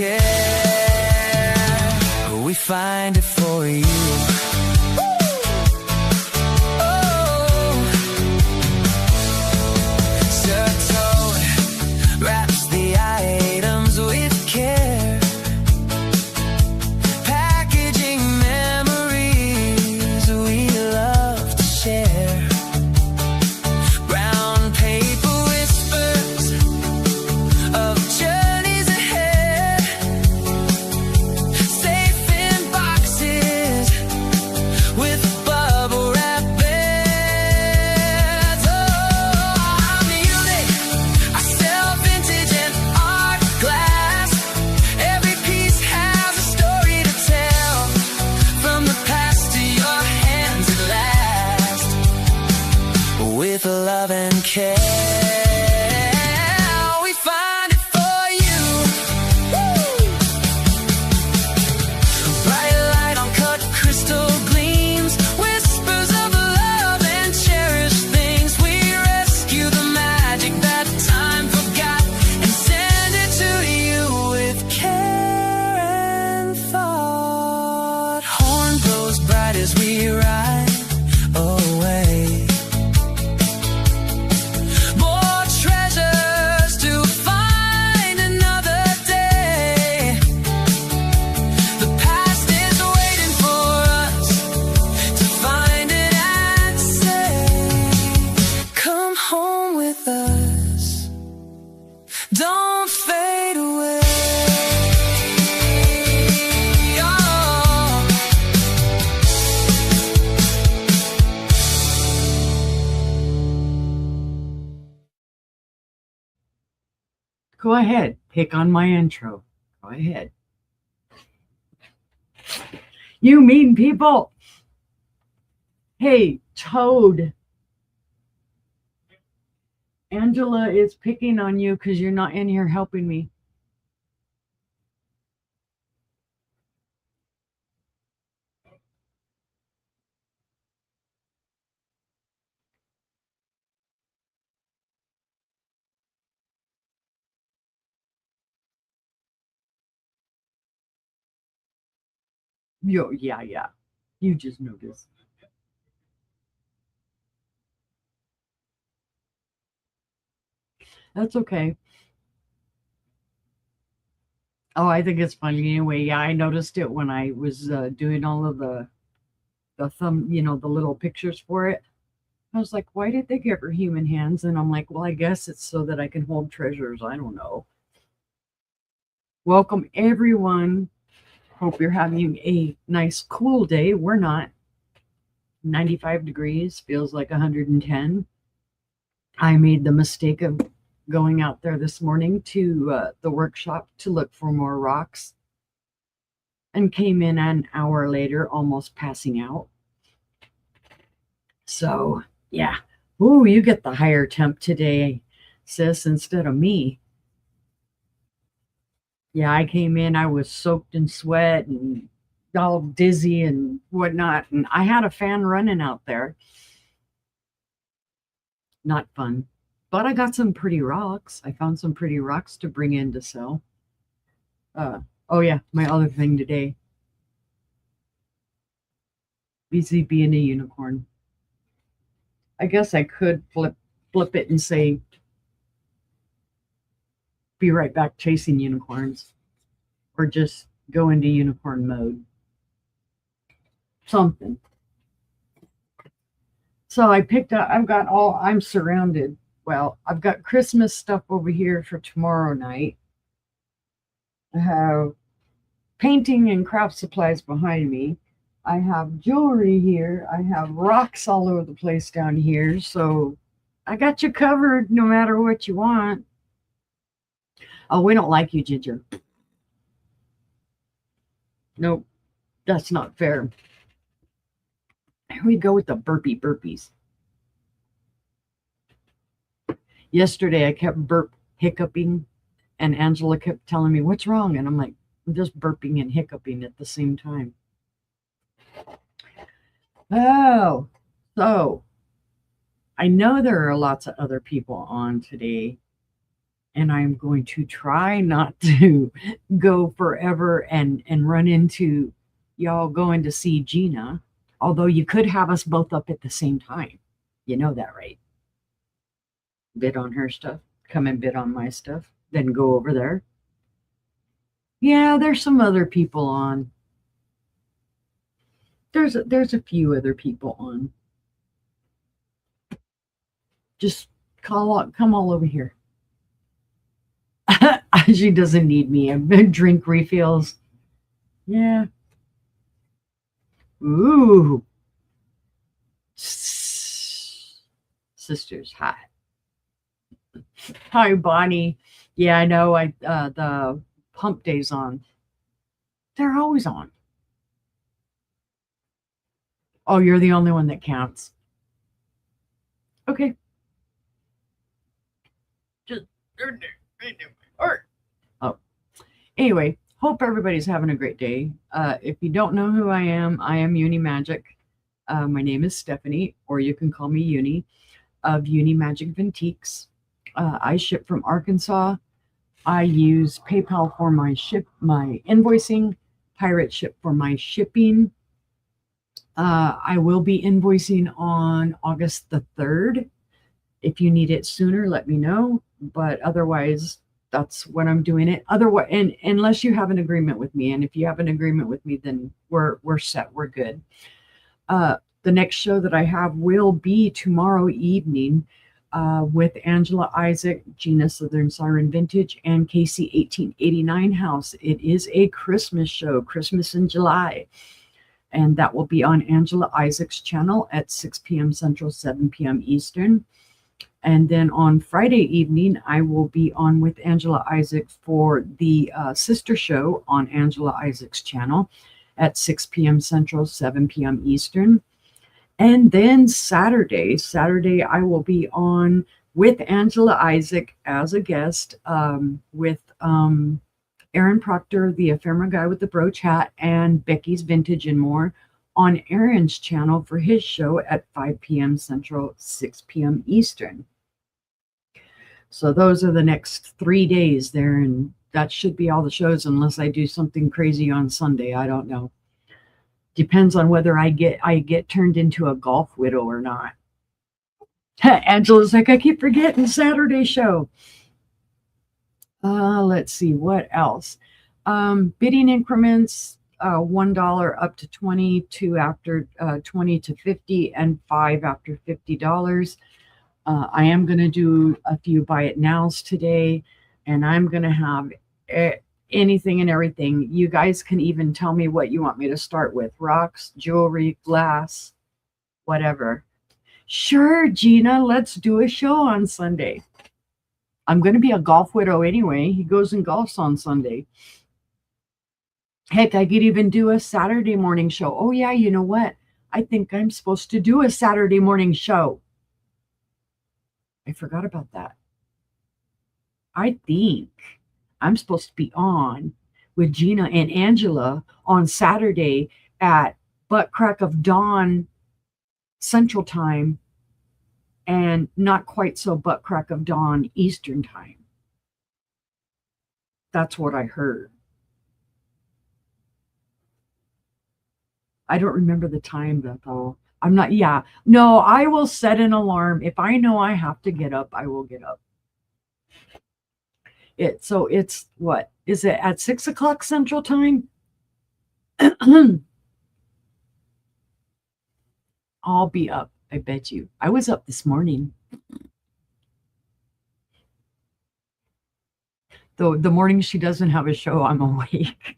care, we find it for you. With love and care, we find it for you. Woo! Bright light on cut crystal gleams, whispers of love and cherished things. We rescue the magic that time forgot and send it to you with care and thought. Horn blows bright as we ride away. Don't fade away. Oh. Go ahead, pick on my intro. Go ahead. You mean people. Hey, Toad. Angela is picking on you because you're not in here helping me. Yeah. You just noticed. That's okay. Oh, I think it's funny anyway. Yeah, I noticed it when I was doing all of the thumb, the little pictures for it. I was like, why did they give her human hands? And I'm like, well, I guess it's so that I can hold treasures. I don't know. Welcome, everyone. Hope you're having a nice, cool day. We're not. 95 degrees, feels like 110. I made the mistake of going out there this morning to the workshop to look for more rocks and came in an hour later, almost passing out. So, yeah. Ooh, you get the higher temp today, sis, instead of me. Yeah, I came in, I was soaked in sweat and all dizzy and whatnot. And I had a fan running out there. Not fun. But I got some pretty rocks. I found some pretty rocks to bring in to sell. Oh yeah, my other thing today. Busy being a unicorn. I guess I could flip it and say, be right back chasing unicorns. Or just go into unicorn mode. Something. So I picked up, I'm surrounded. Well, I've got Christmas stuff over here for tomorrow night. I have painting and craft supplies behind me. I have jewelry here. I have rocks all over the place down here. So I got you covered no matter what you want. Oh, we don't like you, Ginger. Nope, that's not fair. Here we go with the burpees. Yesterday, I kept hiccuping, and Angela kept telling me, what's wrong? And I'm like, I'm just burping and hiccuping at the same time. Oh, so I know there are lots of other people on today. and I'm going to try not to go forever and run into y'all going to see Gina. Although you could have us both up at the same time. You know that, right? Bid on her stuff, come and bid on my stuff, then go over there. Yeah, there's some other people on. There's a few other people on. Just call out, come all over here. She doesn't need me. Drink refills. Yeah. Ooh. Sisters, hi. Hi, Bonnie. Yeah, I know. I the pump days on. They're always on. Oh, you're the only one that counts. Okay. Just oh. Anyway, hope everybody's having a great day. If you don't know who I am Uni Magic. My name is Stephanie, or you can call me Uni of Uni Magic Vintiques. I ship from Arkansas. I use PayPal for my invoicing, Pirate Ship for my shipping. I will be invoicing on August the 3rd. If you need it sooner, let me know. But otherwise, that's when I'm doing it. Otherwise, and unless you have an agreement with me, and if you have an agreement with me, then we're set. We're good. The next show that I have will be tomorrow evening with Angela Isaac, Gina Southern Siren Vintage, and Casey 1889 House. It is a Christmas show, Christmas in July. And that will be on Angela Isaac's channel at 6 p.m. Central, 7 p.m. Eastern. And then on Friday evening, I will be on with Angela Isaac for the sister show on Angela Isaac's channel at 6 p.m. Central, 7 p.m. Eastern. And then Saturday, I will be on with Angela Isaac as a guest with Aaron Proctor, the ephemera guy with the brooch hat, and Becky's Vintage and More on Aaron's channel for his show at 5 p.m. Central, 6 p.m. Eastern. So those are the next 3 days there, and that should be all the shows unless I do something crazy on Sunday. I don't know. Depends on whether I get turned into a golf widow or not. Angela's like, I keep forgetting Saturday show. Let's see what else. Bidding increments, $1 up to 20, 2 after 20 to 50, and 5 after $50. I am going to do a few buy it nows today, and I'm going to have anything and everything. You guys can even tell me what you want me to start with: rocks, jewelry, glass, whatever. Sure, Gina, let's do a show on Sunday. I'm going to be a golf widow anyway. He goes and golfs on Sunday. Heck, I could even do a Saturday morning show. Oh, yeah, you know what? I think I'm supposed to do a Saturday morning show. I forgot about that. I think I'm supposed to be on with Gina and Angela on Saturday at butt crack of dawn Central Time, and not quite so butt crack of dawn Eastern Time. That's what I heard. I don't remember the time though. I'm not, yeah. No, I will set an alarm. If I know I have to get up, I will get up. So it's what? Is it at 6 o'clock Central Time? I'll be up. I bet you. I was up this morning. Though the morning she doesn't have a show, I'm awake.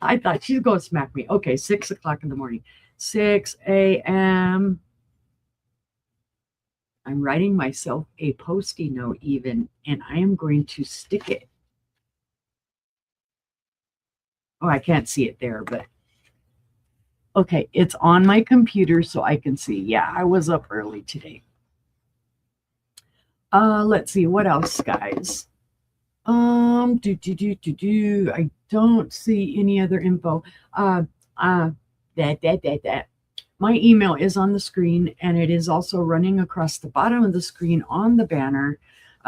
I thought she's going to smack me. Okay, 6 o'clock in the morning. 6 a.m. I'm writing myself a Post-it note even, and I am going to stick it. Oh, I can't see it there, but okay, it's on my computer so I can see. Yeah, I was up early today. Let's see, what else, guys? I don't see any other info. My email is on the screen, and it is also running across the bottom of the screen on the banner.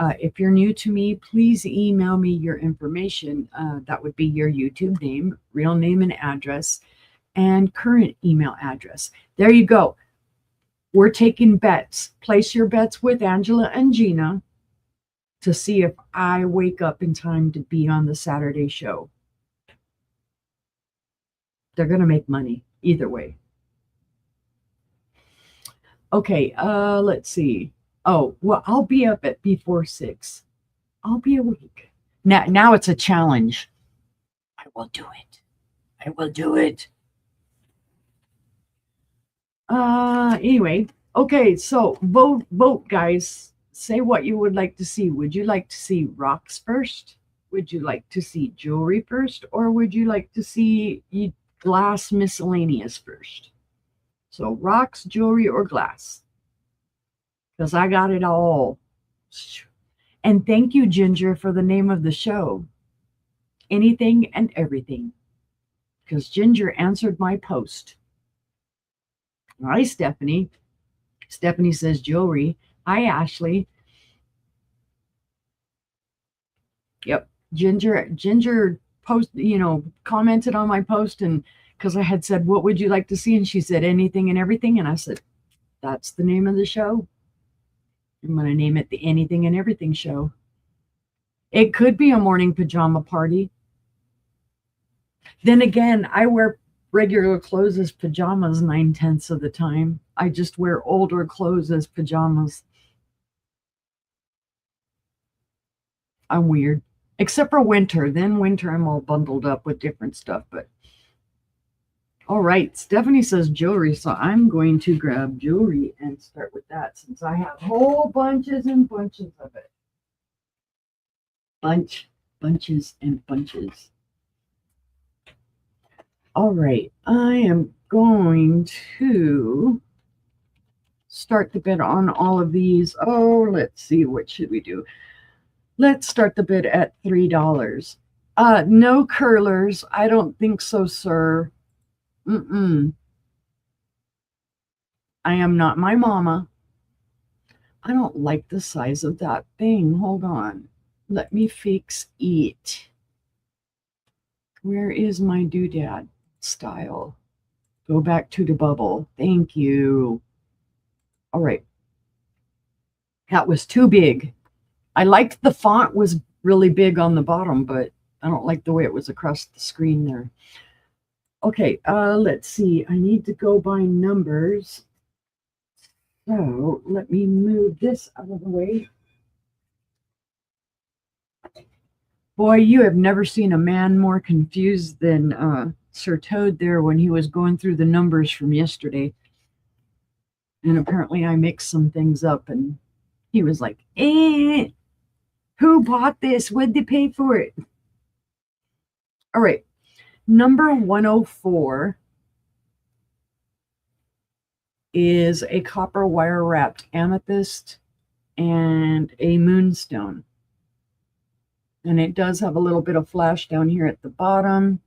If you're new to me, please email me your information. That would be your YouTube name, real name and address, and current email address. There you go. We're taking bets. Place your bets with Angela and Gina to see if I wake up in time to be on the Saturday show. They're going to make money either way. Okay, let's see. Oh, well, I'll be up at before 6. I'll be awake. Now it's a challenge. I will do it. I will do it. Anyway, okay, so vote, guys. Say what you would like to see. Would you like to see rocks first? Would you like to see jewelry first? Or would you like to see glass miscellaneous first? So rocks, jewelry, or glass? Because I got it all. And thank you, Ginger, for the name of the show. Anything and Everything. Because Ginger answered my post. Hi, Stephanie. Stephanie says jewelry. Hi, Ashley. Yep. Ginger commented on my post, and because I had said, what would you like to see? And she said anything and everything. And I said, that's the name of the show. I'm going to name it the Anything and Everything Show. It could be a morning pajama party. Then again, I wear regular clothes as pajamas 9/10 of the time. I just wear older clothes as pajamas. I'm weird. Except for winter. Then winter I'm all bundled up with different stuff. But all right, Stephanie says jewelry, so I'm going to grab jewelry and start with that since I have whole bunches and bunches of it. Bunches and bunches. All right, I am going to start the bid on all of these. Oh, let's see, what should we do? Let's start the bid at $3. No curlers. I don't think so, sir. I am not my mama. I don't like the size of that thing. Hold on. Let me fix it. Where is my doodad style? Go back to the bubble. Thank you. All right. That was too big. I liked the font was really big on the bottom, but I don't like the way it was across the screen there. Okay, let's see. I need to go by numbers. So let me move this out of the way. Boy, you have never seen a man more confused than Sir Toad there when he was going through the numbers from yesterday. And apparently I mixed some things up and he was like, who bought this? What'd they pay for it? All right. Number 104 is a copper wire wrapped amethyst and a moonstone. And it does have a little bit of flash down here at the bottom.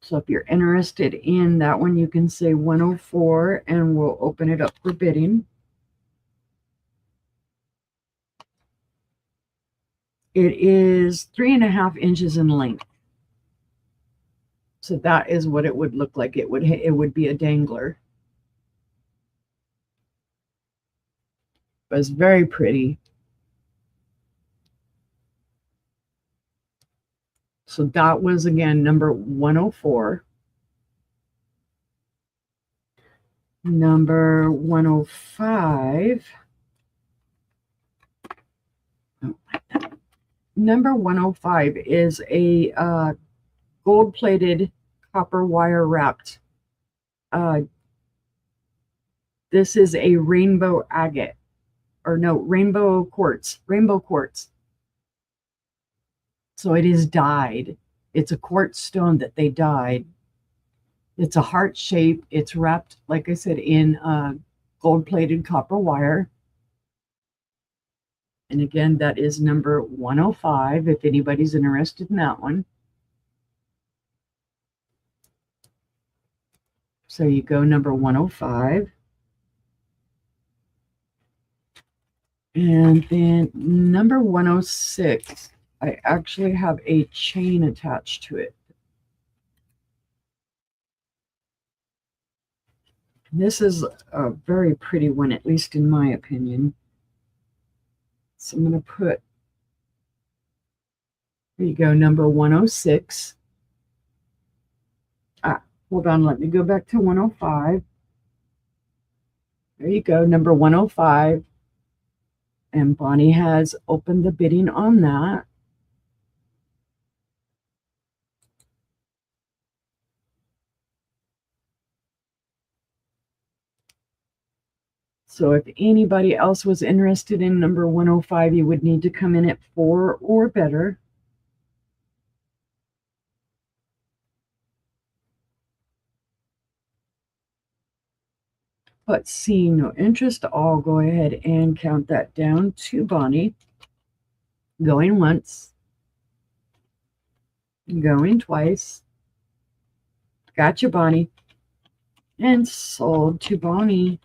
So if you're interested in that one, you can say 104 and we'll open it up for bidding. It is 3.5 inches in length. So that is what it would look like. It would be a dangler. It was very pretty. So that was, again, number 104. Number 105. Number 105 is a gold-plated copper wire wrapped. This is a rainbow agate, or no, rainbow quartz. So it is dyed. It's a quartz stone that they dyed. It's a heart shape. It's wrapped, like I said, in gold-plated copper wire. And again, that is number 105, if anybody's interested in that one. So you go number 105. And then number 106, I actually have a chain attached to it. This is a very pretty one, at least in my opinion. So I'm going to put, there you go, number 106. Hold on, let me go back to 105. There you go, number 105. And Bonnie has opened the bidding on that. So if anybody else was interested in number 105, you would need to come in at 4 or better. But seeing no interest, I'll go ahead and count that down to Bonnie. Going once. Going twice. Gotcha, Bonnie. And sold to Bonnie.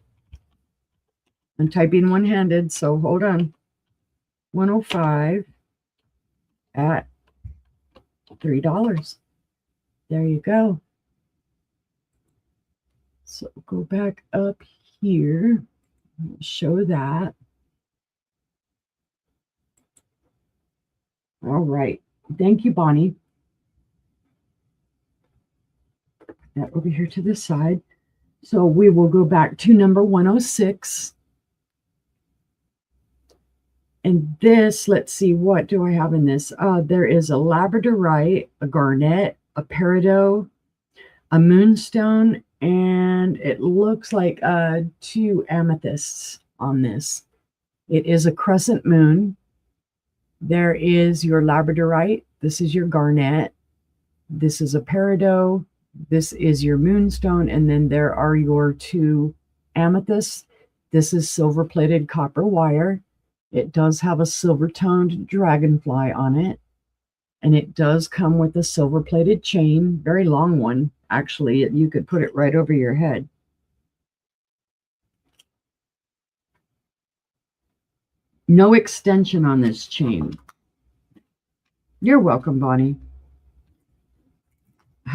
I'm typing one-handed, so hold on. 105 at $3. There you go. So go back up here. Show that. All right. Thank you, Bonnie. Put that over here to the side. So we will go back to number 106. And this, let's see, what do I have in this? There is a labradorite, a garnet, a peridot, a moonstone, and it looks like 2 amethysts on this. It is a crescent moon. There is your labradorite. This is your garnet. This is a peridot. This is your moonstone. And then there are your 2 amethysts. This is silver-plated copper wire. It does have a silver-toned dragonfly on it. And it does come with a silver-plated chain, very long one. Actually, you could put it right over your head. No extension on this chain. You're welcome, Bonnie.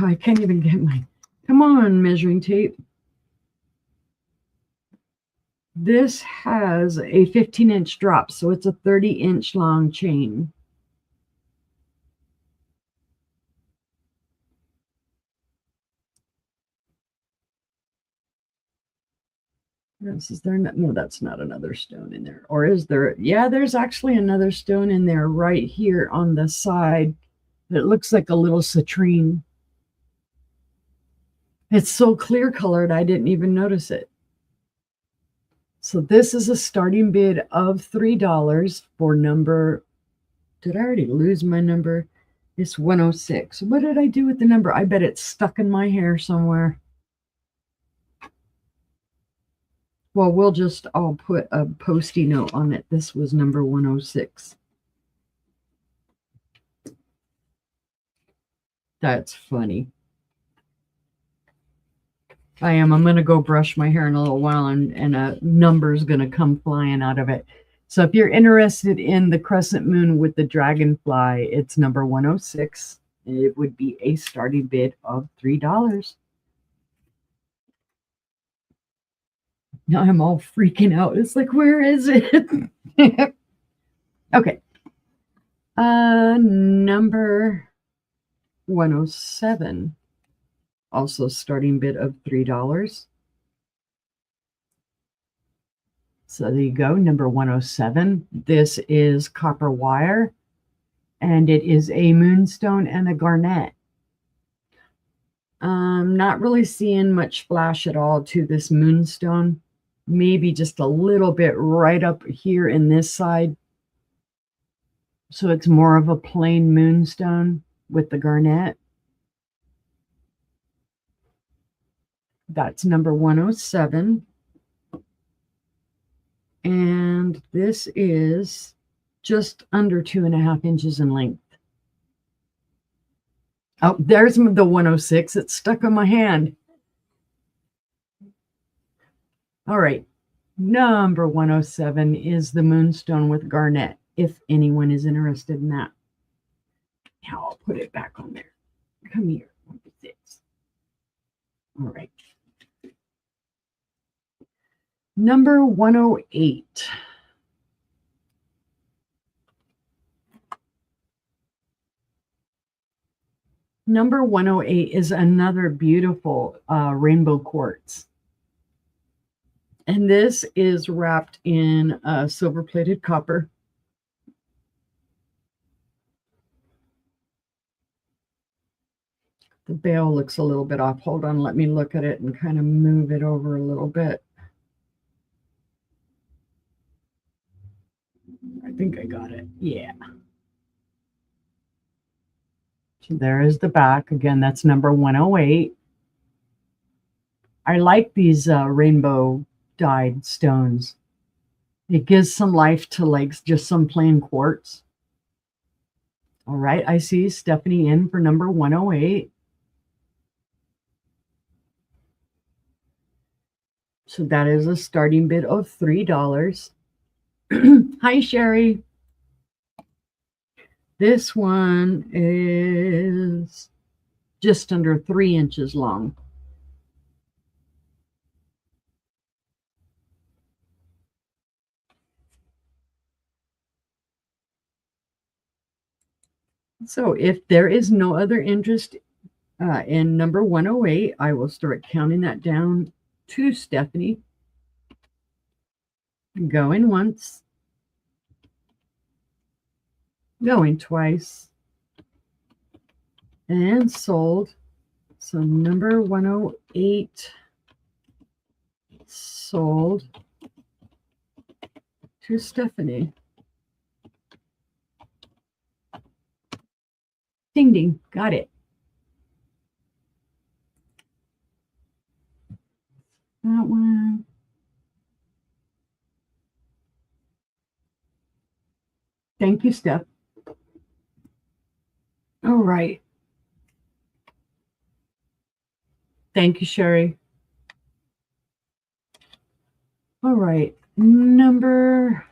Oh, I can't even get my... Come on, measuring tape. This has a 15-inch drop, so it's a 30-inch long chain. Is there no, that's not another stone in there. Or is there? Yeah, there's actually another stone in there right here on the side. It looks like a little citrine. It's so clear colored, I didn't even notice it. So this is a starting bid of $3 for number, did I already lose my number? It's 106. What did I do with the number? I bet it's stuck in my hair somewhere. Well, I'll put a Post-it note on it. This was number 106. That's funny. I'm going to go brush my hair in a little while, and a number's going to come flying out of it. So if you're interested in the crescent moon with the dragonfly, it's number 106. It would be a starting bid of $3. Now I'm all freaking out. It's like, where is it? Okay. Number 107. Also starting bid of $3. So there you go, number 107. This is copper wire, and it is a moonstone and a garnet. Not really seeing much flash at all to this moonstone. Maybe just a little bit right up here in this side. So it's more of a plain moonstone with the garnet. That's number 107. And this is just under 2.5 inches in length. Oh, there's the 106. It's stuck on my hand. All right. Number 107 is the Moonstone with Garnet, if anyone is interested in that. Now I'll put it back on there. Come here. All right. Number 108. Number 108 is another beautiful rainbow quartz. And this is wrapped in silver-plated copper. The bail looks a little bit off. Hold on, let me look at it and kind of move it over a little bit. I think I got it. Yeah. So there is the back. Again, that's number 108. I like these rainbow dyed stones. It gives some life to like just some plain quartz. All right, I see Stephanie in for number 108. So that is a starting bid of $3. Hi, Sherry. This one is just under 3 inches long. So if there is no other interest in number 108, I will start counting that down to Stephanie. Going once. Going twice. And sold. So number 108 sold to Stephanie. Ding, ding. Got it. That one. Thank you, Steph. All right. Thank you, Sherry. All right. Number.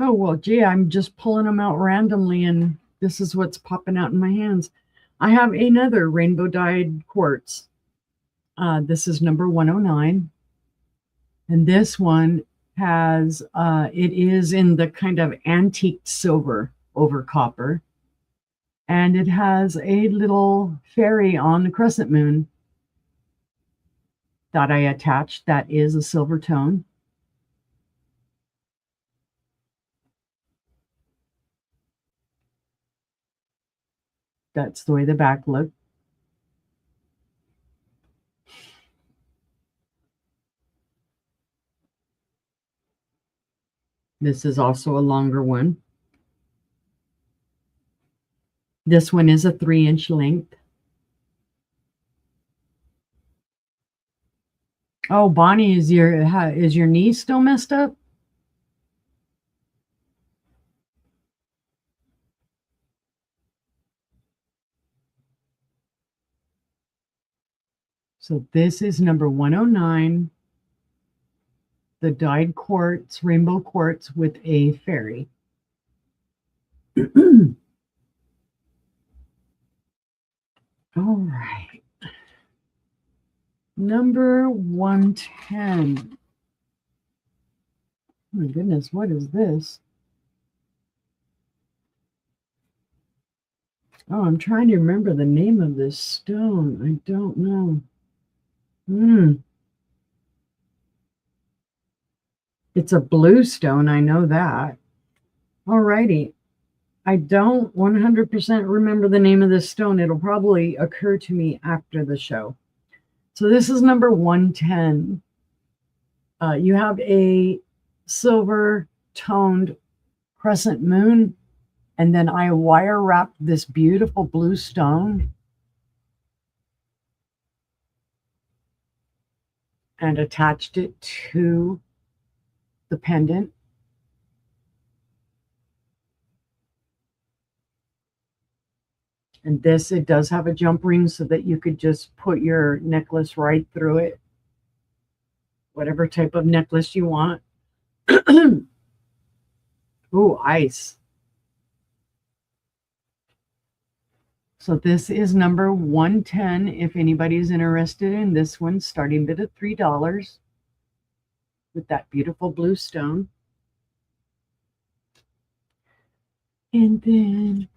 Oh, well, gee, I'm just pulling them out randomly, and this is what's popping out in my hands. I have another rainbow dyed quartz. This is number 109. And this one has, it is in the kind of antique silver over copper. And it has a little fairy on the crescent moon that I attached. That is a silver tone. That's the way the back looked. This is also a longer one. This one is a 3-inch length. Oh, Bonnie, is your knee still messed up? So this is number 109, the dyed quartz, rainbow quartz with a fairy. All right. Number 110. Oh my goodness, what is this? Oh, I'm trying to remember the name of this stone. I don't know. It's a blue stone, I know that. All righty. I don't 100% remember the name of this stone. It'll probably occur to me after the show. So this is number 110. You have a silver toned crescent moon, and then I wire wrapped this beautiful blue stone and attached it to the pendant. And this, it does have a jump ring so that you could just put your necklace right through it. whatever type of necklace you want. Ooh, ice. So this is number 110 if anybody's interested in this one, starting bid of $3 with that beautiful blue stone. And then,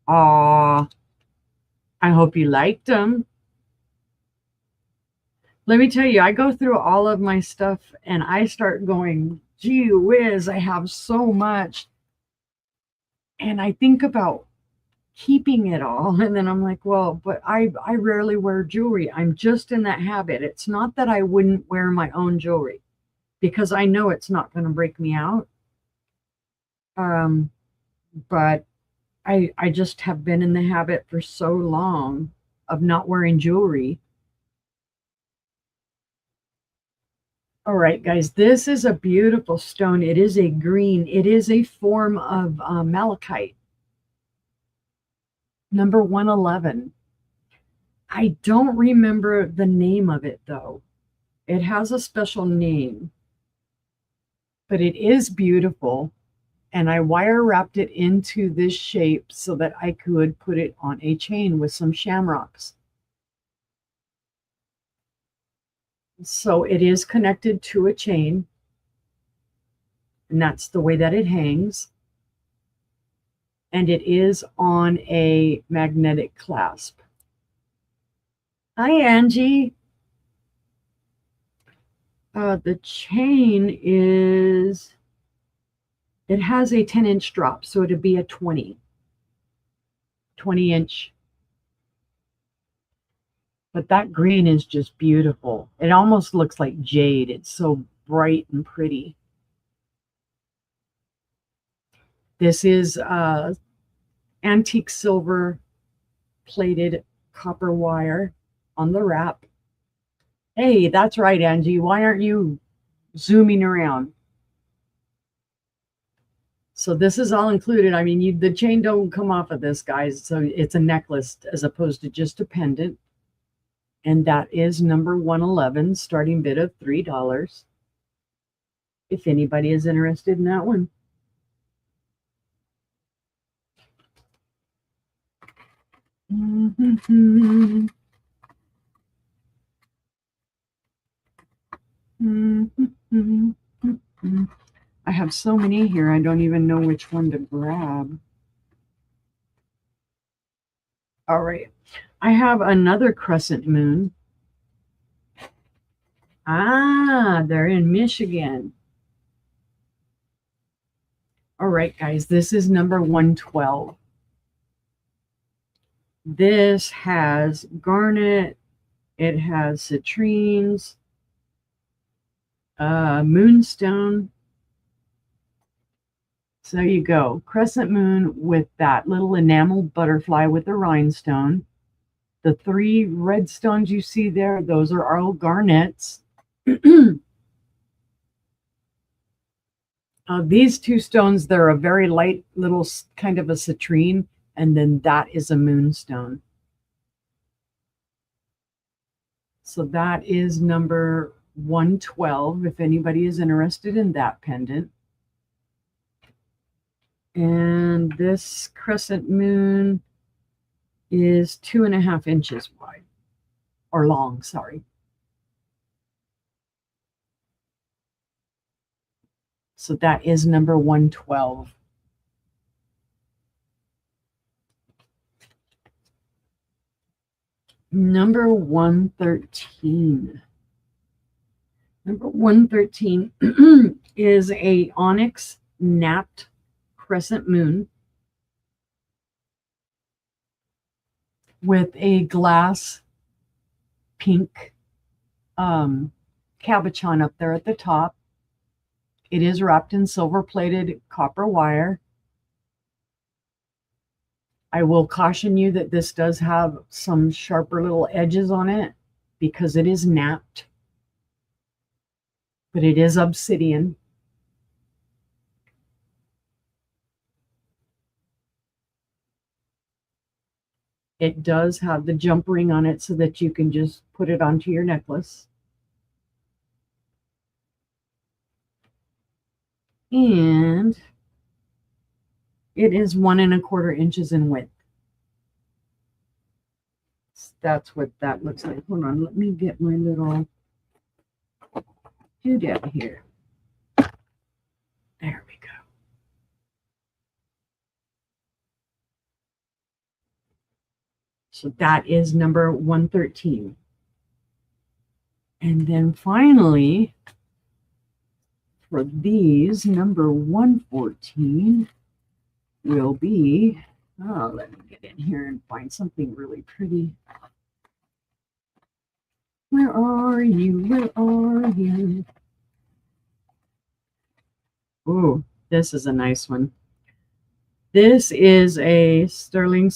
I hope you liked them. Let me tell you, I go through all of my stuff and I start going, gee whiz, I have so much. And I think about keeping it all. And then I'm like, well, but I rarely wear jewelry. I'm just in that habit. It's not that I wouldn't wear my own jewelry because I know it's not going to break me out. But I just have been in the habit for so long of not wearing jewelry. All right, guys, this is a beautiful stone. It is a green. It is a form of malachite. Number 111. I don't remember the name of it, though. It has a special name, but it is beautiful. And I wire wrapped it into this shape so that I could put it on a chain with some shamrocks. So it is connected to a chain, and that's the way that it hangs. And it is on a magnetic clasp. Hi, Angie. The chain is, it has a 10-inch drop, so it'd be a 20-inch. But that green is just beautiful. It almost looks like jade. It's so bright and pretty. This is antique silver plated copper wire on the wrap. Hey, that's right, Angie. Why aren't you zooming around? So this is all included. I mean, the chain don't come off of this, guys. So it's a necklace as opposed to just a pendant. And that is number 111, starting bid of $3. If anybody is interested in that one. I have so many here, I don't even know which one to grab. All right. I have another crescent moon. They're in Michigan. All right, guys, this is number 112. This has garnet. It has citrines, moonstone. So there you go. Crescent moon with that little enamel butterfly with the rhinestone. The 3 red stones you see there, those are all garnets. These 2 stones, they're a very light little kind of a citrine, and then that is a moonstone. So that is number 112, if anybody is interested in that pendant. And this crescent moon is 2.5 inches wide, or long, sorry. So that is number 112. Number 113. Number 113 is a onyx napped crescent moon with a glass pink cabochon up there at the top. It is wrapped in silver plated copper wire. I will caution you that this does have some sharper little edges on it because it is napped, but it is obsidian. It does have the jump ring on it so that you can just put it onto your necklace. And it is 1¼ inches in width. That's what that looks like. Hold on, let me get my little doodad here. There we go. So that is number 113. And then finally, for these, number 114 will be, oh, let me get in here and find something really pretty. Where are you? Where are you? Oh, this is a nice one. This is a sterling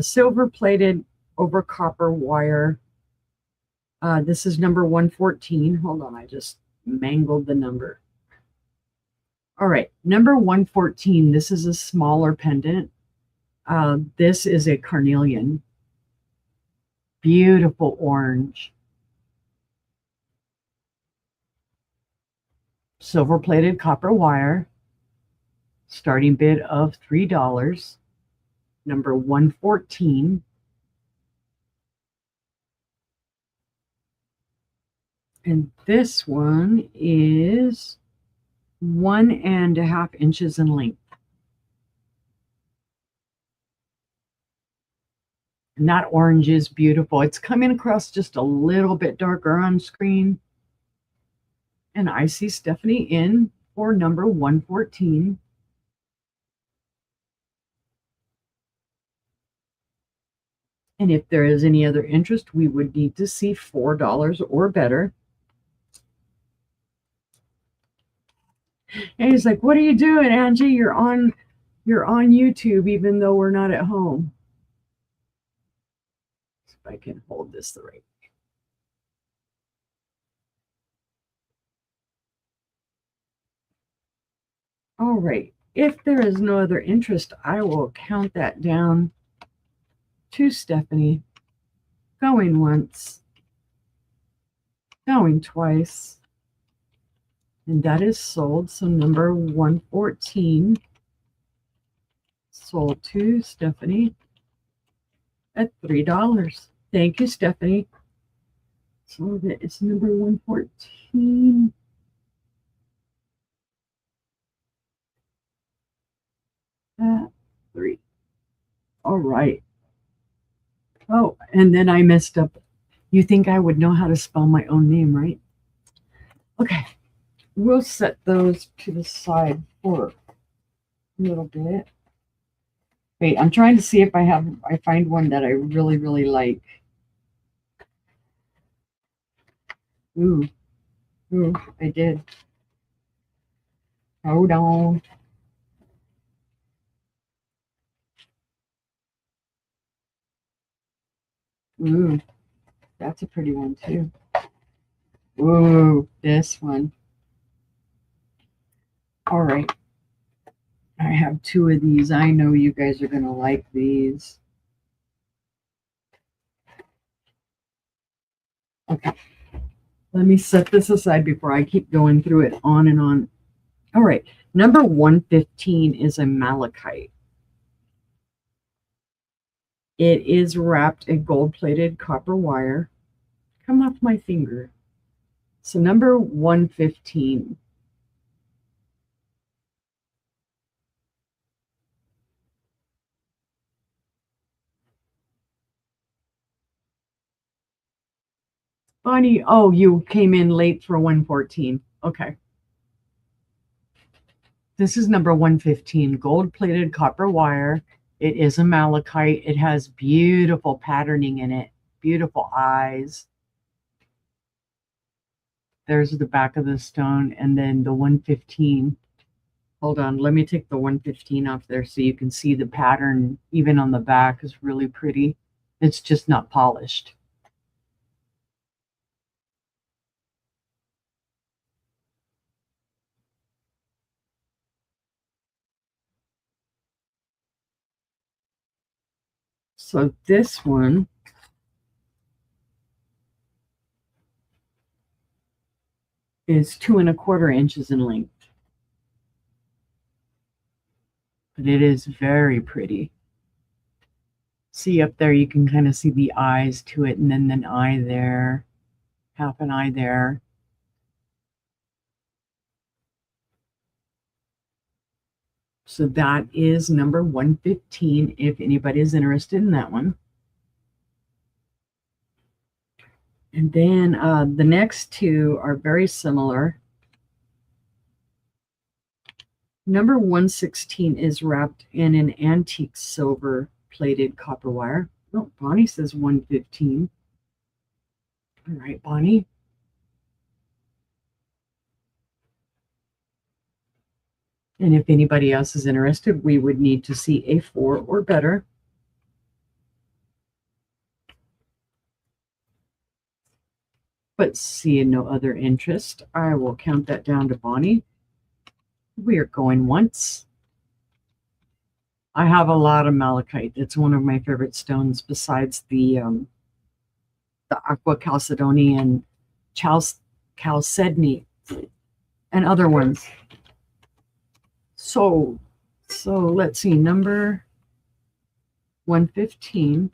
silver plated over copper wire. This is number 114. Hold on, I just mangled the number. All right, number 114. This is a smaller pendant. This is a carnelian. Beautiful orange. Silver plated copper wire. Starting bid of $3. Number 114. And this one is 1½ inches in length. And that orange is beautiful. It's coming across just a little bit darker on screen. And I see Stephanie in for number 114. And if there is any other interest, we would need to see $4 or better. And he's like, "What are you doing, Angie? You're on YouTube, even though we're not at home." If I can hold this the right way. All right. If there is no other interest, I will count that down to Stephanie. Going once, going twice, and that is sold. So number 114 sold to Stephanie at $3. Thank you, Stephanie. So that is number 114. At 3. All right. Oh, and then I messed up. You think I would know how to spell my own name, right? Okay. We'll set those to the side for a little bit. Wait, I'm trying to see if I find one that I really, really like. Ooh, I did. Hold on. Ooh, that's a pretty one too. Ooh, this one. All right. I have 2 of these. I know you guys are going to like these. Okay. Let me set this aside before I keep going through it on and on. All right. Number 115 is a malachite. It is wrapped in gold-plated copper wire. Come off my finger. So number 115. Bonnie, oh, you came in late for 114. Okay. This is number 115, gold-plated copper wire. It is a malachite. It has beautiful patterning in it, beautiful eyes. There's the back of the stone, and then the 115. Hold on, let me take the 115 off there so you can see the pattern even on the back is really pretty. It's just not polished. So this one is 2¼ inches in length. but it is very pretty. See up there, you can kind of see the eyes to it, and then an eye there, half an eye there. So that is number 115 if anybody is interested in that one. And then the next two are very similar. Number 116 is wrapped in an antique silver plated copper wire. Oh, Bonnie says 115. All right, Bonnie. And if anybody else is interested, we would need to see a 4 or better. But seeing no other interest, I will count that down to Bonnie. We are going once. I have a lot of malachite. It's one of my favorite stones besides the aqua chalcedony and chalcedony and other ones. So let's see, number 115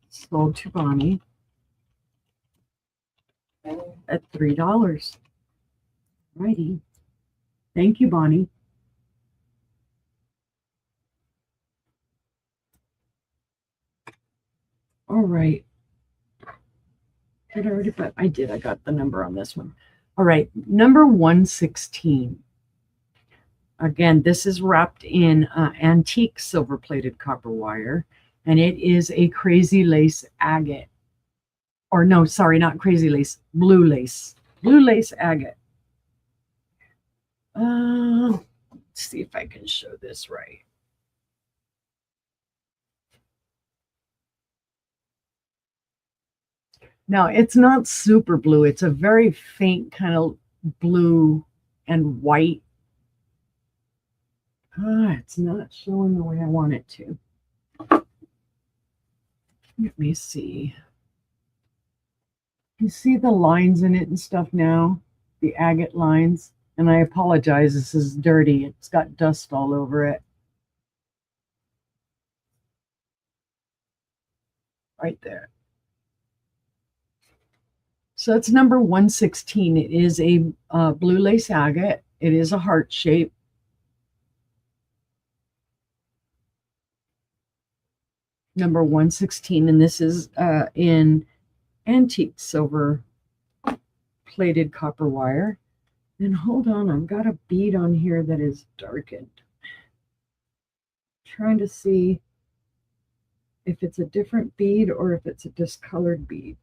sold to Bonnie at $3. Righty. Thank you, Bonnie. All right. Did I already put? I did. I got the number on this one. All right. Number 116. Again, this is wrapped in antique silver-plated copper wire, and it is a crazy lace agate. Or no, sorry, not crazy lace, blue lace. Blue lace agate. Let's see if I can show this right. Now, it's not super blue. It's a very faint kind of blue and white. It's not showing the way I want it to. Let me see. You see the lines in it and stuff now? The agate lines. And I apologize, this is dirty. It's got dust all over it. Right there. So it's number 116. It is a blue lace agate. It is a heart shape. Number 116, and this is in antique silver plated copper wire. And hold on, I've got a bead on here that is darkened. Trying to see if it's a different bead or if it's a discolored bead.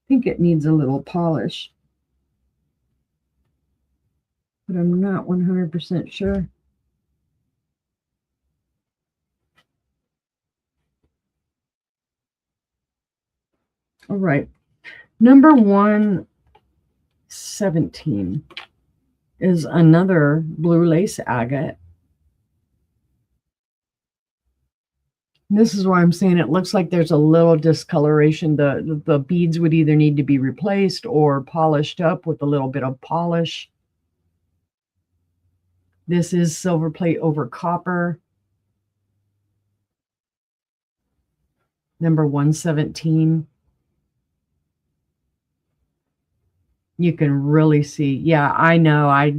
I think it needs a little polish, but I'm not 100% sure. All right. Number 117 is another blue lace agate. This is why I'm saying it looks like there's a little discoloration. The beads would either need to be replaced or polished up with a little bit of polish. This is silver plate over copper. Number 117. You can really see. Yeah, I know. I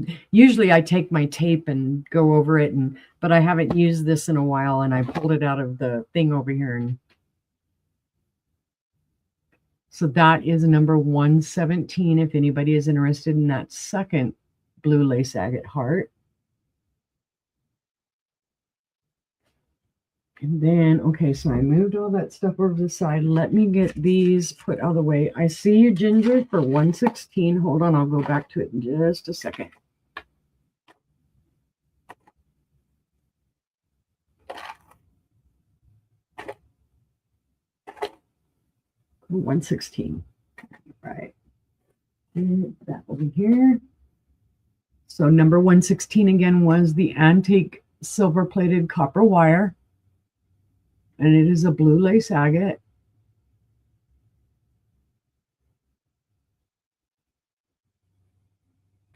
take my tape and go over it, but I haven't used this in a while, and I pulled it out of the thing over here. And so that is number 117 if anybody is interested in that second blue lace agate heart. And then, okay, so I moved all that stuff over to the side. Let me get these put out of the way. I see you, Ginger, for 116. Hold on, I'll go back to it in just a second. Oh, 116. Right. And that over here. So number 116 again was the antique silver-plated copper wire. And it is a blue lace agate.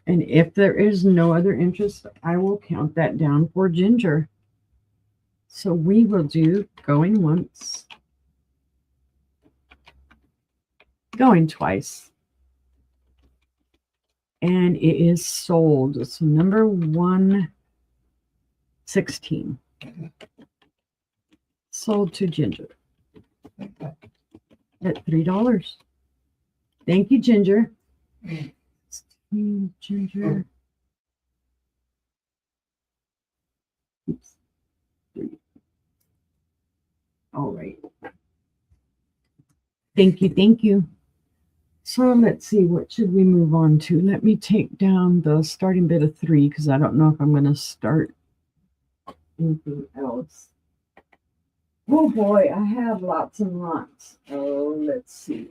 And if there is no other interest, I will count that down for Ginger. So we will do going once, going twice. And it is sold. So number 116. Sold to Ginger at $3. Thank you, Ginger. Ginger. Oops. 3. All right. Thank you. Thank you. So let's see, what should we move on to? Let me take down the starting bid of 3 because I don't know if I'm going to start anything else. Oh boy, I have lots and lots. Oh, let's see.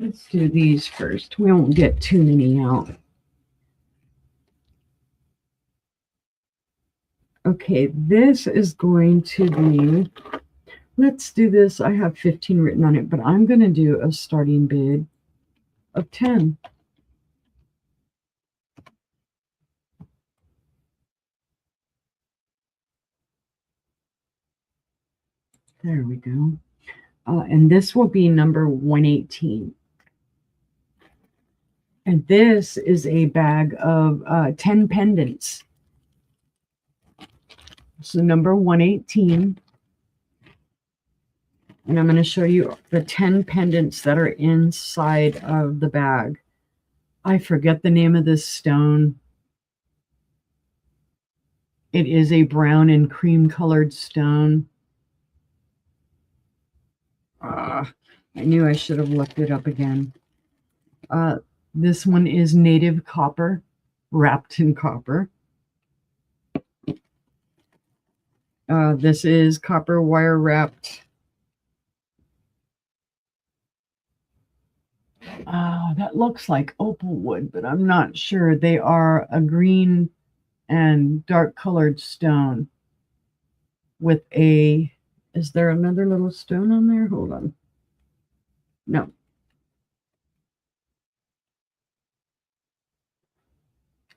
Let's do these first. We won't get too many out. Okay, this is going to be, let's do this. I have 15 written on it, but I'm going to do a starting bid of 10. There we go. And this will be number 118. And this is a bag of 10 pendants. So number 118. And I'm going to show you the 10 pendants that are inside of the bag. I forget the name of this stone. It is a brown and cream colored stone. I knew I should have looked it up again. This one is native copper, wrapped in copper. This is copper wire wrapped. That looks like opal wood, but I'm not sure. They are a green and dark colored stone with a, is there another little stone on there? Hold on. No.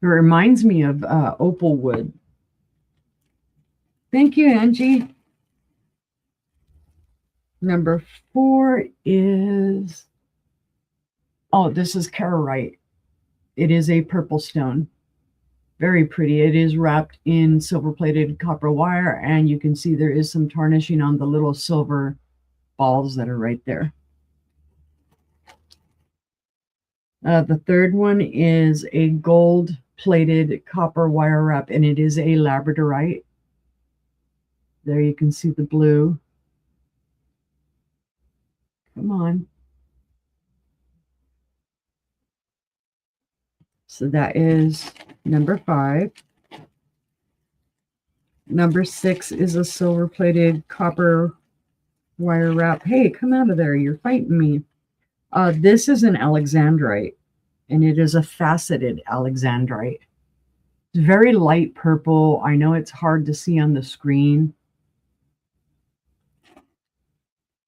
It reminds me of opal wood. Thank you, Angie. Number 4 is, oh, this is Carolite. It is a purple stone. Very pretty. It is wrapped in silver-plated copper wire, and you can see there is some tarnishing on the little silver balls that are right there. The third one is a gold-plated copper wire wrap, and it is a labradorite. There you can see the blue. Come on. So that is number 5. Number 6 is a silver-plated copper wire wrap. Hey, come out of there. You're fighting me. This is an alexandrite, and it is a faceted alexandrite. It's very light purple. I know it's hard to see on the screen.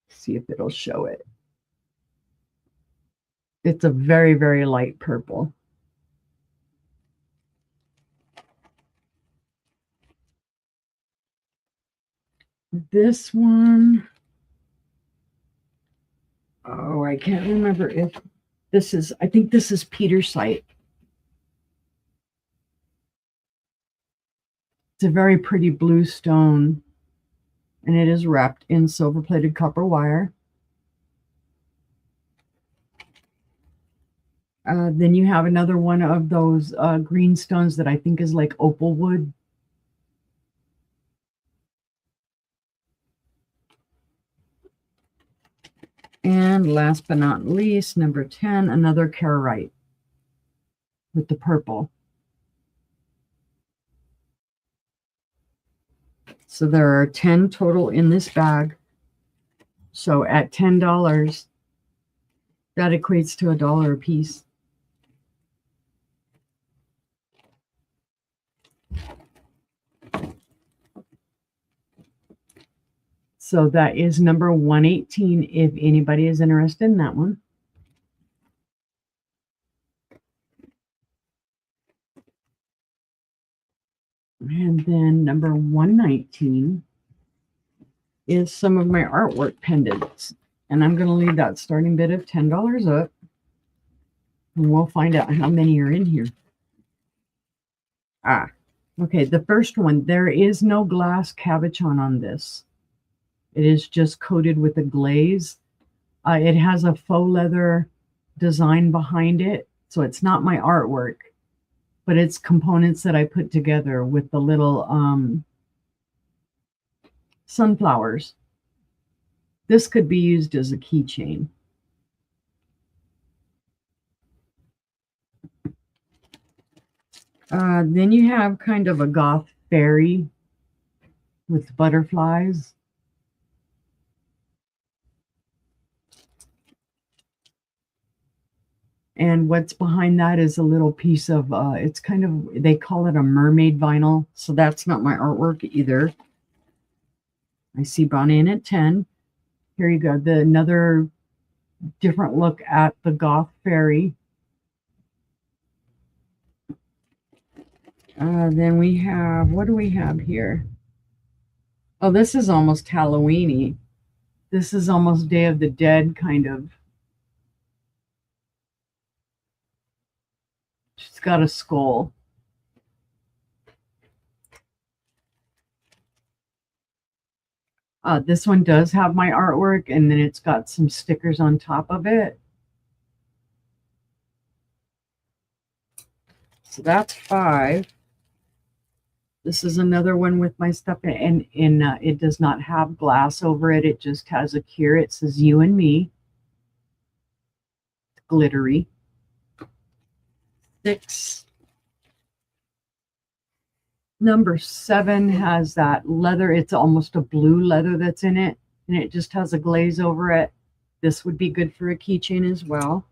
See if it'll show it. It's a very, very light purple. This one, oh, I can't remember if this is, I think this is Petersite. It's a very pretty blue stone, and it is wrapped in silver-plated copper wire. Then you have another one of those green stones that I think is like opal wood. And last but not least, number 10, another Carolite with the purple. So there are 10 total in this bag. So at $10, that equates to $1 a piece. So that is number 118 if anybody is interested in that one. And then number 119 is some of my artwork pendants. And I'm going to leave that starting bid of $10 up. And we'll find out how many are in here. Okay, the first one, there is no glass cabochon on this. It is just coated with a glaze. It has a faux leather design behind it, so it's not my artwork, but it's components that I put together with the little sunflowers. This could be used as a keychain. Then you have kind of a goth fairy with butterflies. And what's behind that is a little piece of, it's kind of, they call it a mermaid vinyl. So that's not my artwork either. I see Bonnie in at 10. Here you go. Another different look at the goth fairy. Then we have, what do we have here? Oh, this is almost Halloween-y. This is almost Day of the Dead kind of. She's got a skull. This one does have my artwork, and then it's got some stickers on top of it. So that's 5. This is another one with my stuff, and it does not have glass over it. It just has a cure. It says you and me. It's glittery. 6. Number 7 has that leather. It's almost a blue leather that's in it, and it just has a glaze over it. This would be good for a keychain as well.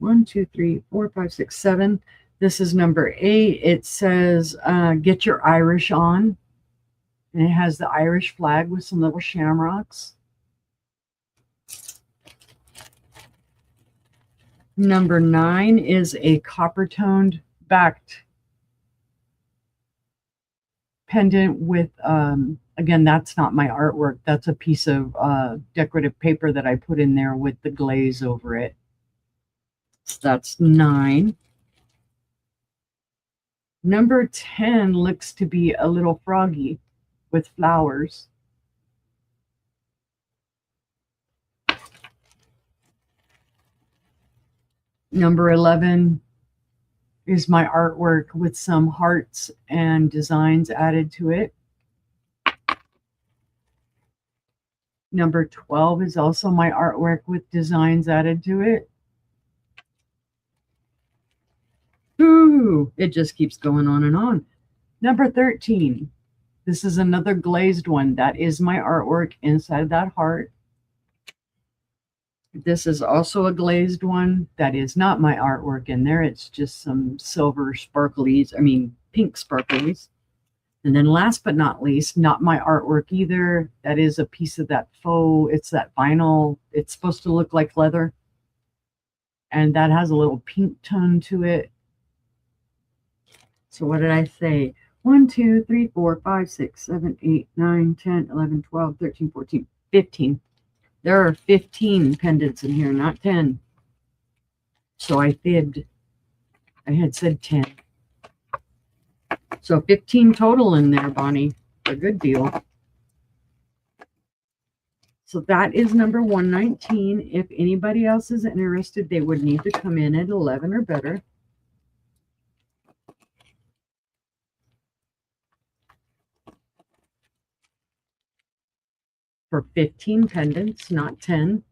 One, two, three, four, 5, 6, 7. This is number 8. It says, get your Irish on. And it has the Irish flag with some little shamrocks. Number 9 is a copper-toned backed pendant with, again, that's not my artwork. That's a piece of decorative paper that I put in there with the glaze over it. So that's 9. Number 10 looks to be a little froggy with flowers. Number 11 is my artwork with some hearts and designs added to it. Number 12 is also my artwork with designs added to it. Ooh, it just keeps going on and on. Number 13. This is another glazed one. That is my artwork inside that heart. This is also a glazed one. That is not my artwork in there. It's just some silver sparklies, pink sparklies. And then last but not least, not my artwork either. That is a piece of that faux, it's that vinyl. It's supposed to look like leather. And that has a little pink tone to it. So what did I say? 1, 2, 3, 4, 5, 6, 7, 8, 9, 10, 11, 12, 13, 14, 15. There are 15 pendants in here, not 10. So I fibbed. I had said 10. So 15 total in there, Bonnie. A good deal. So that is number 119. If anybody else is interested, they would need to come in at 11 or better. For 15 pendants, not 10.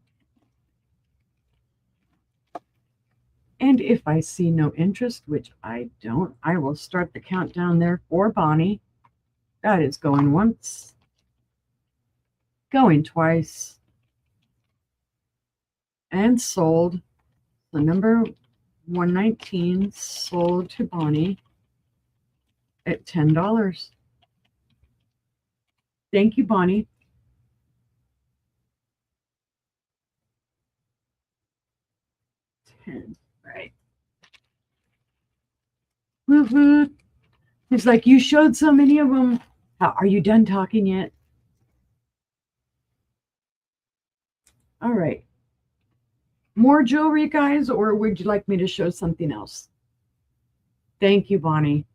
And if I see no interest, which I don't, I will start the countdown there for Bonnie. That is going once, going twice, and sold. The number 119 sold to Bonnie. at $10. Thank you, Bonnie. Right. Woo-hoo. It's like, you showed so many of them. Are you done talking yet? All right. More jewelry, guys, or would you like me to show something else? Thank you, Bonnie.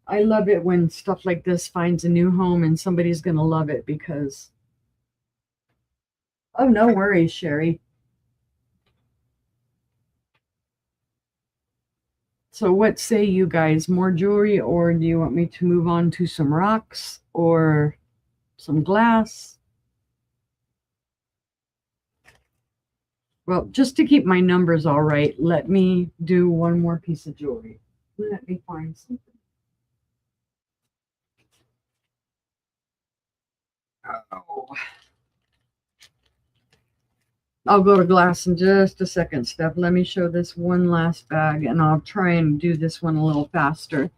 I love it when stuff like this finds a new home and somebody's going to love it because... Oh, no worries, Sherry. So what say you guys? More jewelry, or do you want me to move on to some rocks or some glass? Well, just to keep my numbers all right, let me do one more piece of jewelry. Let me find something. Oh. I'll go to glass in just a second, Steph. Let me show this one last bag, and I'll try and do this one a little faster.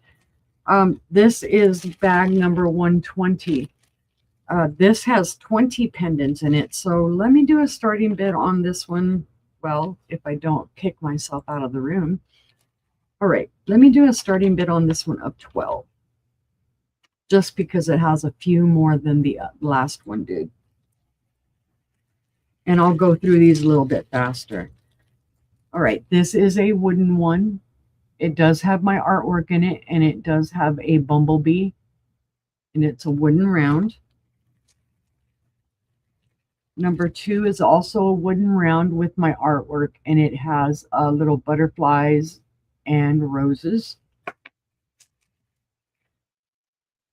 This is bag number 120. This has 20 pendants in it, so let me do a starting bid on this one. Well, if I don't kick myself out of the room. All right, let me do a starting bid on this one of 12, just because it has a few more than the last one did. And I'll go through these a little bit faster. All right, this is a wooden one. It does have my artwork in it, and it does have a bumblebee, and it's a wooden round. Number 2 is also a wooden round with my artwork, and it has little butterflies and roses.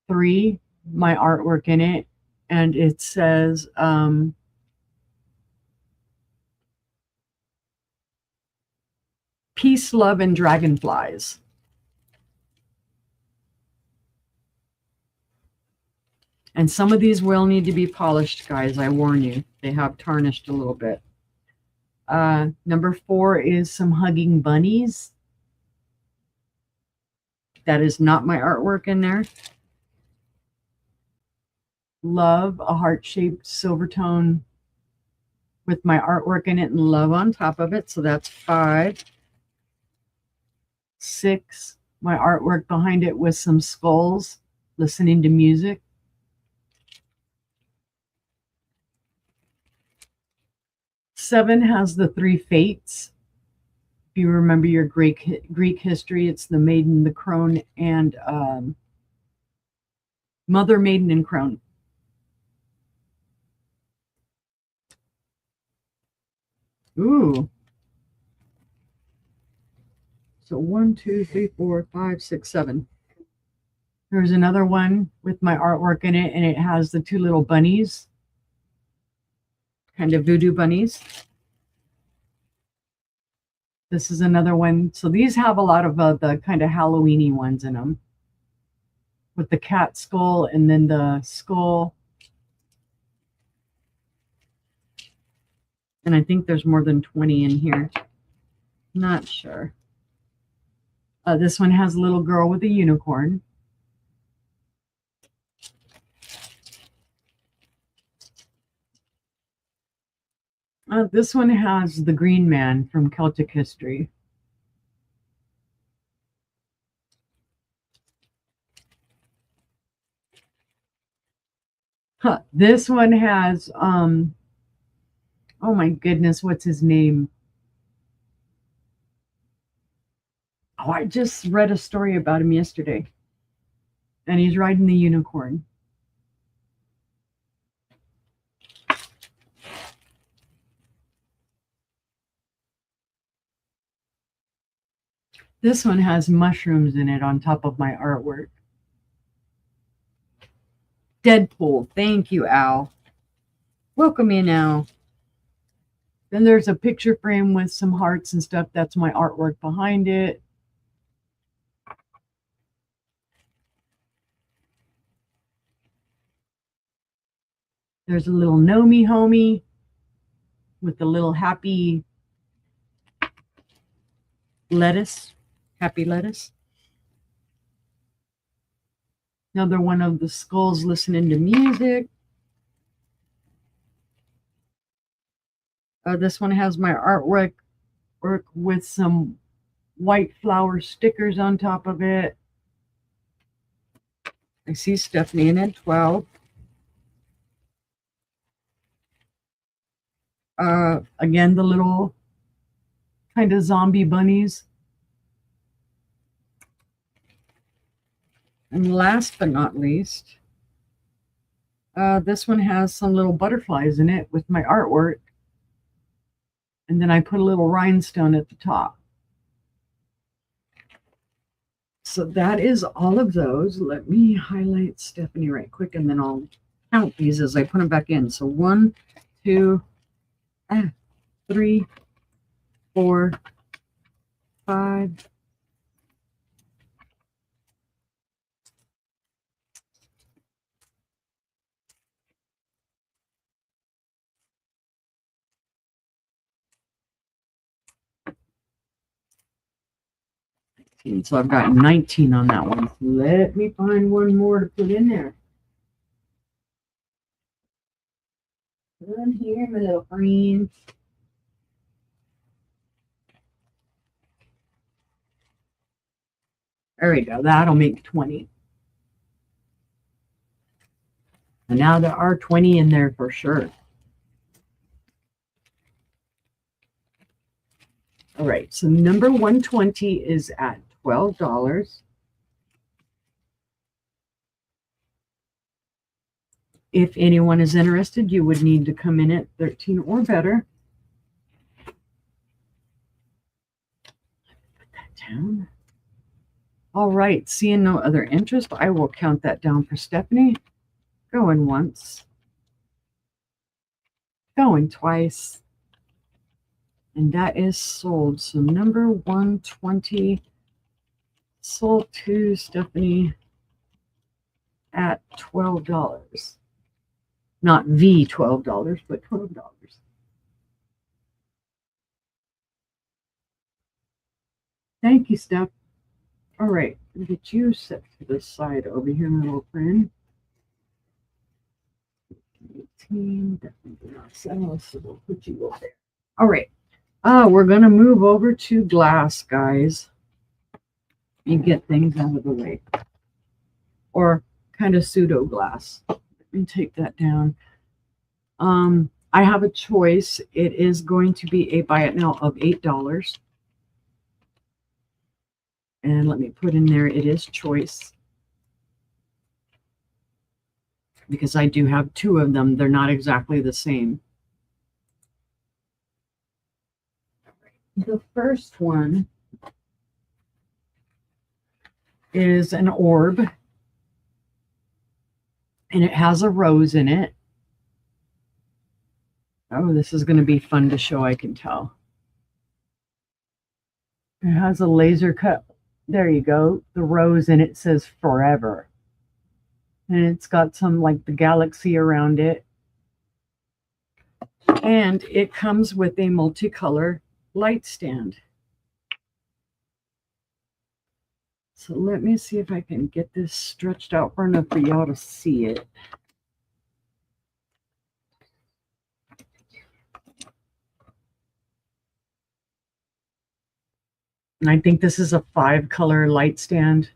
3, my artwork in it, and it says peace, love, and dragonflies. And some of these will need to be polished, guys. I warn you. They have tarnished a little bit. Number 4 is some hugging bunnies. That is not my artwork in there. Love, a heart-shaped silver tone with my artwork in it and love on top of it. So that's 5. 6, my artwork behind it with some skulls, listening to music. 7 has the 3 fates. If you remember your Greek history, it's the maiden, the crone, and mother, maiden, and crone. Ooh. So 1, 2, 3, 4, 5, 6, 7. There's another one with my artwork in it, and it has the 2 little bunnies, kind of voodoo bunnies. This is another one. So these have a lot of the kind of Halloween-y ones in them, with the cat skull and then the skull. And I think there's more than 20 in here. Not sure. This one has a little girl with a unicorn. This one has the Green Man from Celtic history. This one has, oh my goodness, what's his name? Oh, I just read a story about him yesterday. And he's riding the unicorn. This one has mushrooms in it on top of my artwork. Deadpool. Thank you, Al. Welcome in, Al. Then there's a picture frame with some hearts and stuff. That's my artwork behind it. There's a little Know Me Homie with the little happy lettuce. Happy lettuce. Another one of the skulls listening to music. This one has my artwork with some white flower stickers on top of it. I see Stephanie in it, 12. Again, the little kind of zombie bunnies. And last but not least, this one has some little butterflies in it with my artwork. And then I put a little rhinestone at the top. So that is all of those. Let me highlight Stephanie right quick, and then I'll count these as I put them back in. So 1, 2, 3, 4, 5, 19. So I've got 19 on that one. Let me find one more to put in there. Come here, my little friend. There we go. That'll make 20. And now there are 20 in there for sure. All right, so number 120 is at $12. If anyone is interested, you would need to come in at 13 or better. Put that down. All right, seeing no other interest, I will count that down for Stephanie. Going once. Going twice. And that is sold. So number 120 sold to Stephanie at $12. Not the $12, but $12. Thank you, Steph. All right, let me get you set to the side over here, my little friend. 18, definitely not 7, so we'll put you over there. All right. We're going to move over to glass, guys, and get things out of the way. Or kind of pseudo glass. Let me take that down. I have a choice. It is going to be a buy it now of $8. And let me put in there, it is choice. Because I do have two of them. They're not exactly the same. The first one is an orb, and it has a rose in it. Oh, this is going to be fun to show, I can tell. It has a laser cut. There you go. The rose in it says forever. And it's got some like the galaxy around it. And it comes with a multicolor light stand. So let me see if I can get this stretched out far enough for y'all to see it. And I think this is a 5-color light stand.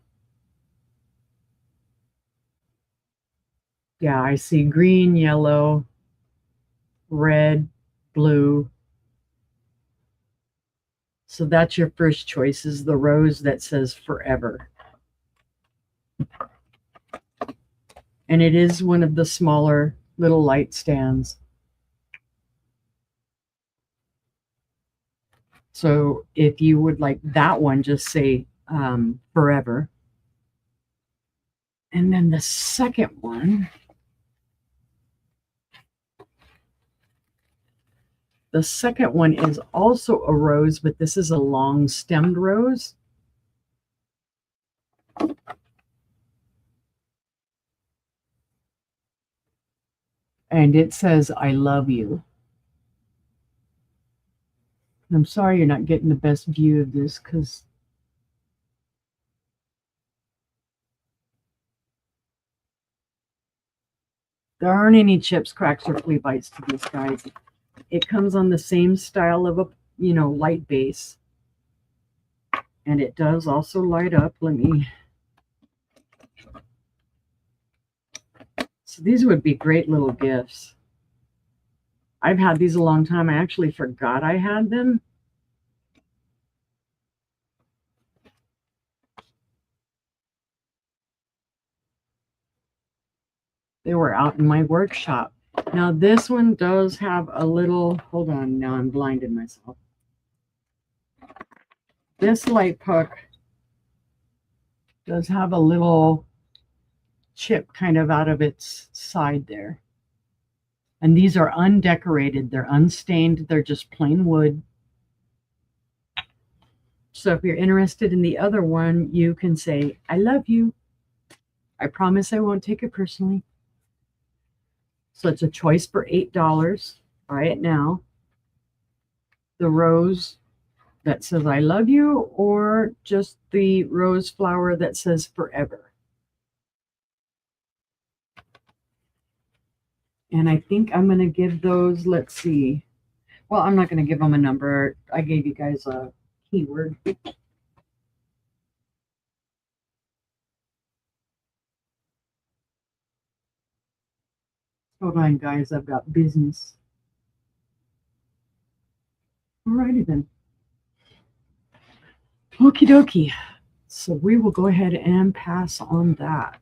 Yeah, I see green, yellow, red, blue. So that's your first choice, is the rose that says forever. And it is one of the smaller little light stands. So if you would like that one, just say forever. And then the second one, is also a rose, but this is a long stemmed rose. And it says, I love you. I'm sorry you're not getting the best view of this because There aren't any chips, cracks, or flea bites to this, guys. It comes on the same style of a, light base. And it does also light up. So these would be great little gifts. I've had these a long time. I actually forgot I had them. They were out in my workshop. Now this one does have a little, hold on, now I'm blinded myself. This light puck does have a little chip kind of out of its side there. And these are undecorated. They're unstained. They're just plain wood. So if you're interested in the other one, you can say, I love you. I promise I won't take it personally. So it's a choice for $8. Buy it now. The rose that says I love you, or just the rose flower that says forever. And I think I'm going to give those, let's see. Well, I'm not going to give them a number. I gave you guys a keyword. Hold on, guys. I've got business. Alrighty then. Okie dokie. So we will go ahead and pass on that.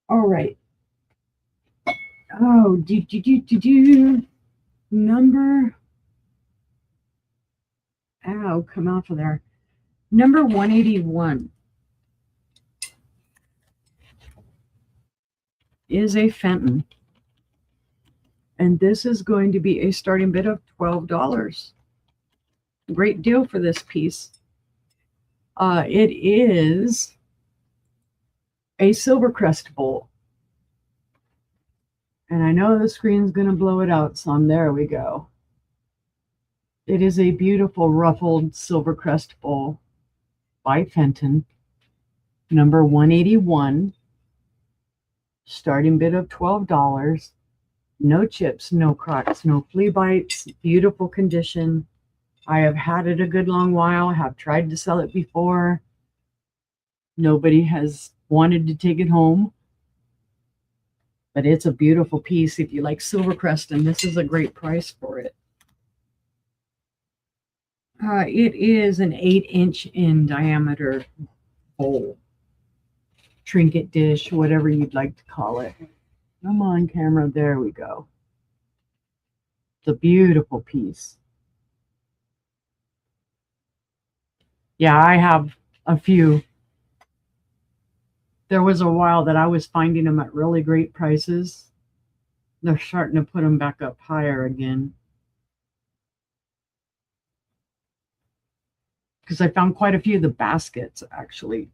All right. Oh, number. Ow, come off of there. Number 181 is a Fenton. And this is going to be a starting bid of $12. Great deal for this piece. It is a Silvercrest bowl. And I know the screen's going to blow it out some. There we go. It is a beautiful ruffled Silvercrest bowl by Fenton. Number 181. Starting bid of $12. No chips, no cracks, no flea bites. Beautiful condition. I have had it a good long while. I have tried to sell it before. Nobody has wanted to take it home. But it's a beautiful piece if you like Silvercrest, and this is a great price for it. It is an 8-inch in diameter bowl. Trinket dish, whatever you'd like to call it. Come on, camera. There we go. It's a beautiful piece. Yeah, I have a few. There was a while that I was finding them at really great prices. They're starting to put them back up higher again. Because I found quite a few of the baskets, actually.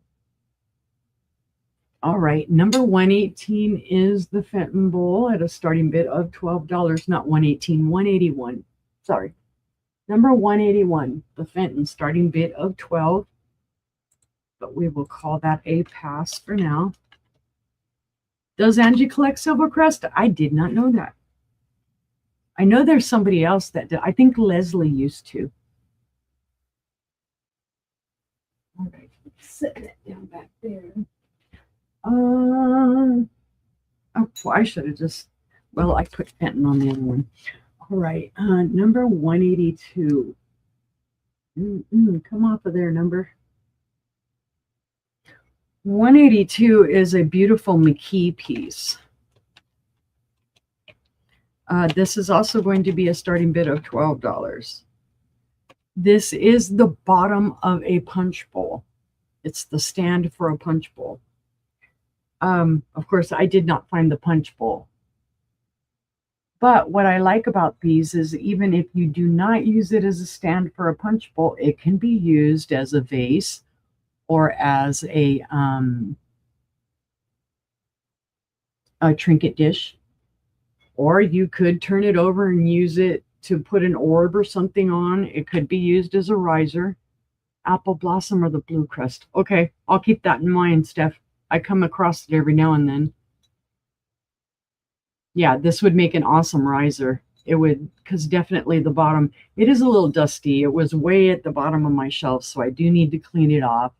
All right, number 118 is the Fenton bowl at a starting bid of $12. Not 118, 181. Sorry. Number 181, the Fenton, starting bid of $12. But we will call that a pass for now. Does Angie collect Silvercrest? I did not know that. I know there's somebody else that did. I think Leslie used to. All right, setting it down back there. Oh, I should have just, well, I put Fenton on the other one. All right, number 182. Come off of there, number. 182 is a beautiful McKee piece. This is also going to be a starting bid of $12. This is the bottom of a punch bowl. It's the stand for a punch bowl. Of course, I did not find the punch bowl. But what I like about these is even if you do not use it as a stand for a punch bowl, it can be used as a vase or as a trinket dish. Or you could turn it over and use it to put an orb or something on. It could be used as a riser. Apple blossom or the blue crest. Okay, I'll keep that in mind, Steph. I come across it every now and then. Yeah, this would make an awesome riser. It would, because definitely the bottom, it is a little dusty. It was way at the bottom of my shelf, so I do need to clean it off.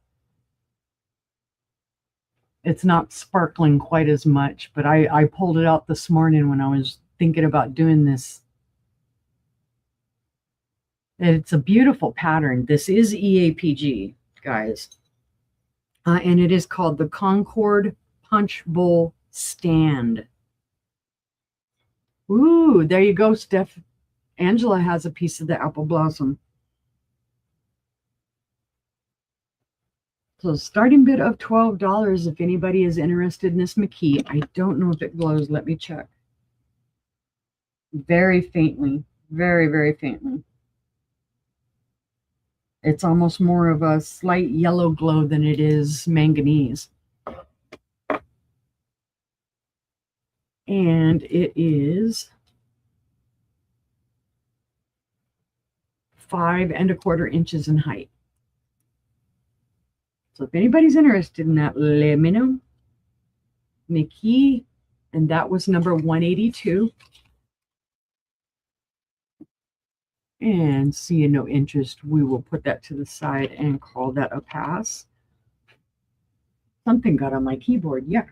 It's not sparkling quite as much, but I pulled it out this morning when I was thinking about doing this. It's a beautiful pattern. This is EAPG, guys. And it is called the Concord Punch Bowl Stand. Ooh, there you go, Steph. Angela has a piece of the apple blossom. So starting bid of $12 if anybody is interested in this McKee. I don't know if it glows. Let me check. Very faintly. Very, very faintly. It's almost more of a slight yellow glow than it is manganese. And it is 5 1/4 inches in height. So if anybody's interested in that, let me know. McKee, and that was number 182. And seeing no interest, we will put that to the side and call that a pass. Something got on my keyboard. Yuck.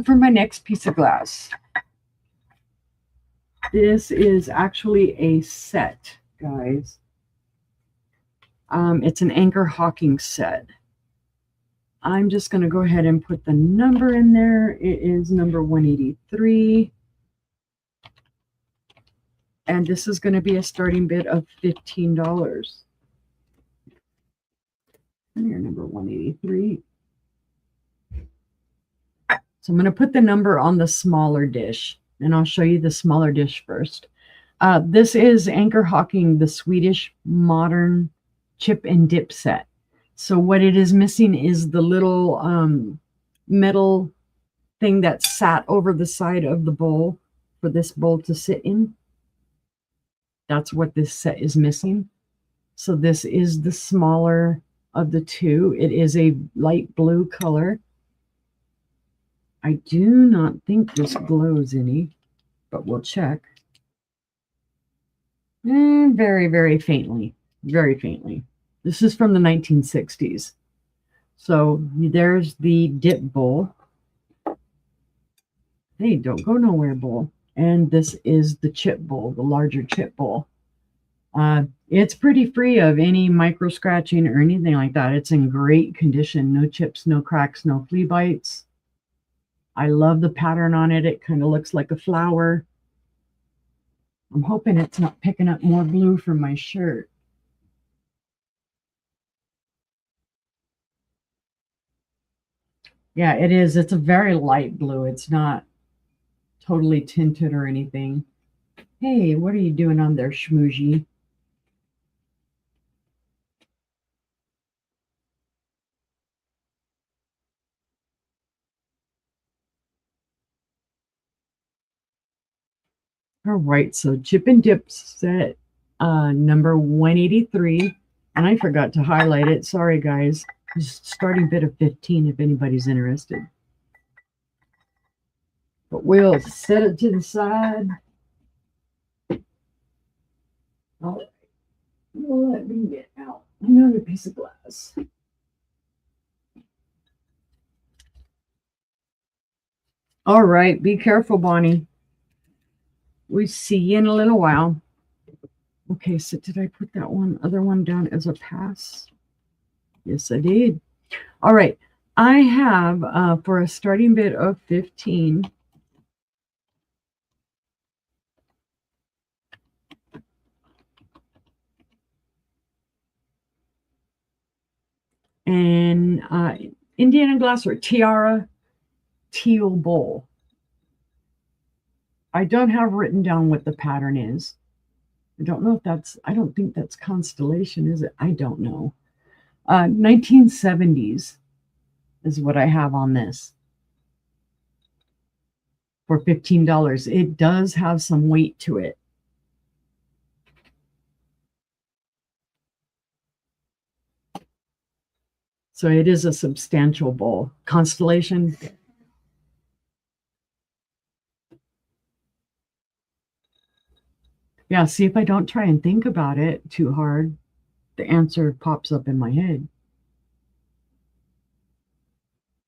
For my next piece of glass. This is actually a set, guys. It's an Anchor Hawking set. I'm just going to go ahead and put the number in there. It is number 183. And this is going to be a starting bid of $15. And here, number 183. So I'm going to put the number on the smaller dish, and I'll show you the smaller dish first. This is Anchor Hawking, the Swedish modern chip and dip set. So what it is missing is the little metal thing that sat over the side of the bowl for this bowl to sit in. That's what this set is missing. So this is the smaller of the two. It is a light blue color. I do not think this glows any, but we'll check. Very, very faintly. Very faintly. This is from the 1960s. So there's the dip bowl. Hey, don't go nowhere bowl. And this is the chip bowl, the larger chip bowl. It's pretty free of any micro scratching or anything like that. It's in great condition. No chips, no cracks, no flea bites. I love the pattern on it. It kind of looks like a flower. I'm hoping it's not picking up more blue from my shirt. Yeah, it is. It's a very light blue. It's not totally tinted or anything. Hey, what are you doing on there, Schmoozy? All right, so Chip and Dip set number 183. And I forgot to highlight it. Sorry, guys. Just starting bid of 15 if anybody's interested. But we'll set it to the side. All right. Let me get out another piece of glass. All right, be careful, Bonnie. We see you in a little while. Okay, so did I put that other one down as a pass? Yes, I did. All right, I have for a starting bid of 15. And Indiana glass or Tiara teal bowl. I don't have written down what the pattern is. I don't know if that's, I don't think that's Constellation, is it? I don't know. 1970s is what I have on this for $15. It does have some weight to it. So it is a substantial bowl. Constellation. Yeah, see, if I don't try and think about it too hard, the answer pops up in my head.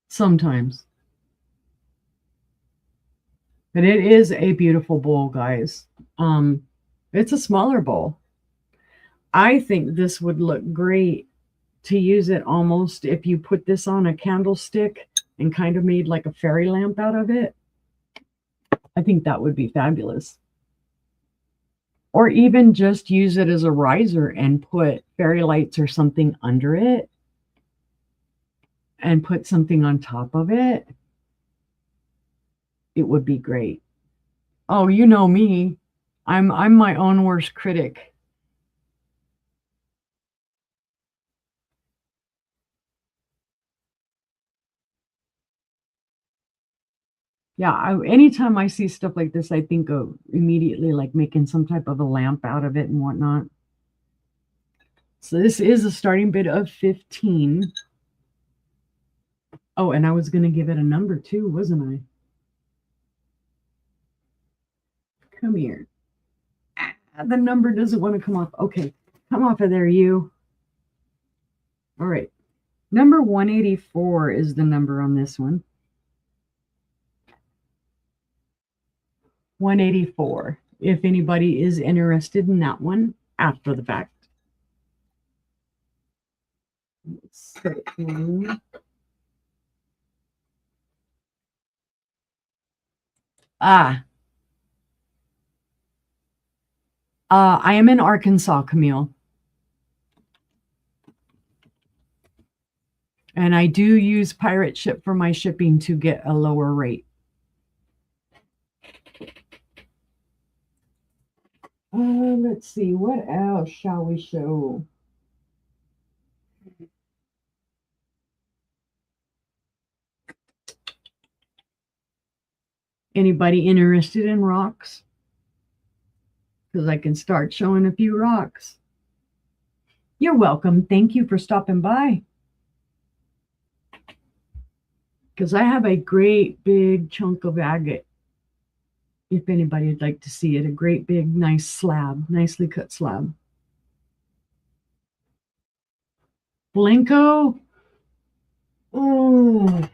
Sometimes. But it is a beautiful bowl, guys. It's a smaller bowl. I think this would look great to use it almost if you put this on a candlestick and kind of made like a fairy lamp out of it. I think that would be fabulous. Or even just use it as a riser and put fairy lights or something under it and put something on top of it. It would be great. Oh, you know me. I'm my own worst critic. Yeah, anytime I see stuff like this, I think of immediately like making some type of a lamp out of it and whatnot. So this is a starting bid of 15. Oh, and I was going to give it a number too, wasn't I? Come here. The number doesn't want to come off. Okay, come off of there, you. All right. Number 184 is the number on this one. 184. If anybody is interested in that one after the fact. I am in Arkansas, Camille. And I do use Pirate Ship for my shipping to get a lower rate. Let's see, what else shall we show? Anybody interested in rocks? Because I can start showing a few rocks. You're welcome. Thank you for stopping by. Because I have a great big chunk of agate. If anybody would like to see it, a great big nice slab, nicely cut slab. Blanco. Oh.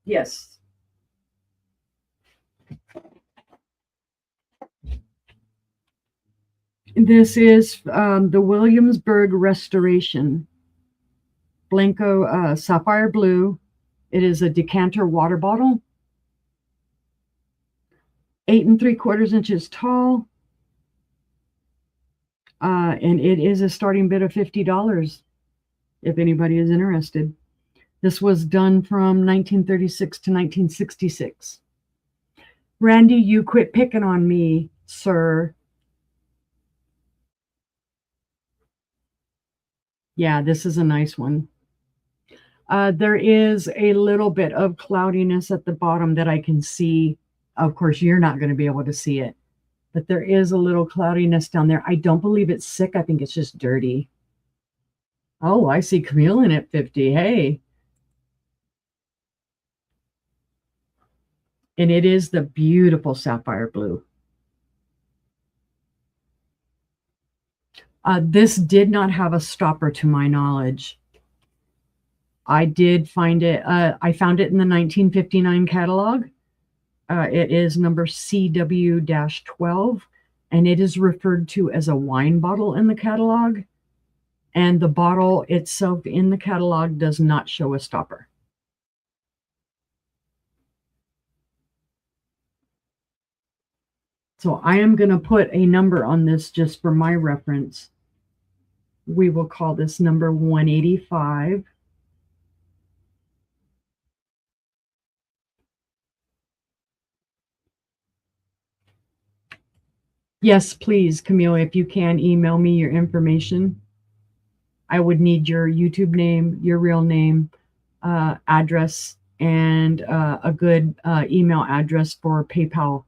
Yes. This is the Williamsburg Restoration. Blanco Sapphire Blue. It is a decanter water bottle. 8 3/4 inches tall. And it is a starting bid of $50 if anybody is interested. This was done from 1936 to 1966. Randy, you quit picking on me, sir. Yeah, this is a nice one. There is a little bit of cloudiness at the bottom that I can see. Of course, you're not going to be able to see it, but there is a little cloudiness down there. I don't believe it's sick. I think it's just dirty. Oh, I see Chameleon at 50. Hey. And it is the beautiful sapphire blue. This did not have a stopper to my knowledge. I did find it. I found it in the 1959 catalog. It is number CW-12, and it is referred to as a wine bottle in the catalog. And the bottle itself in the catalog does not show a stopper. So I am going to put a number on this just for my reference. We will call this number 185. Yes, please, Camille, if you can email me your information. I would need your YouTube name, your real name, address, and a good email address for PayPal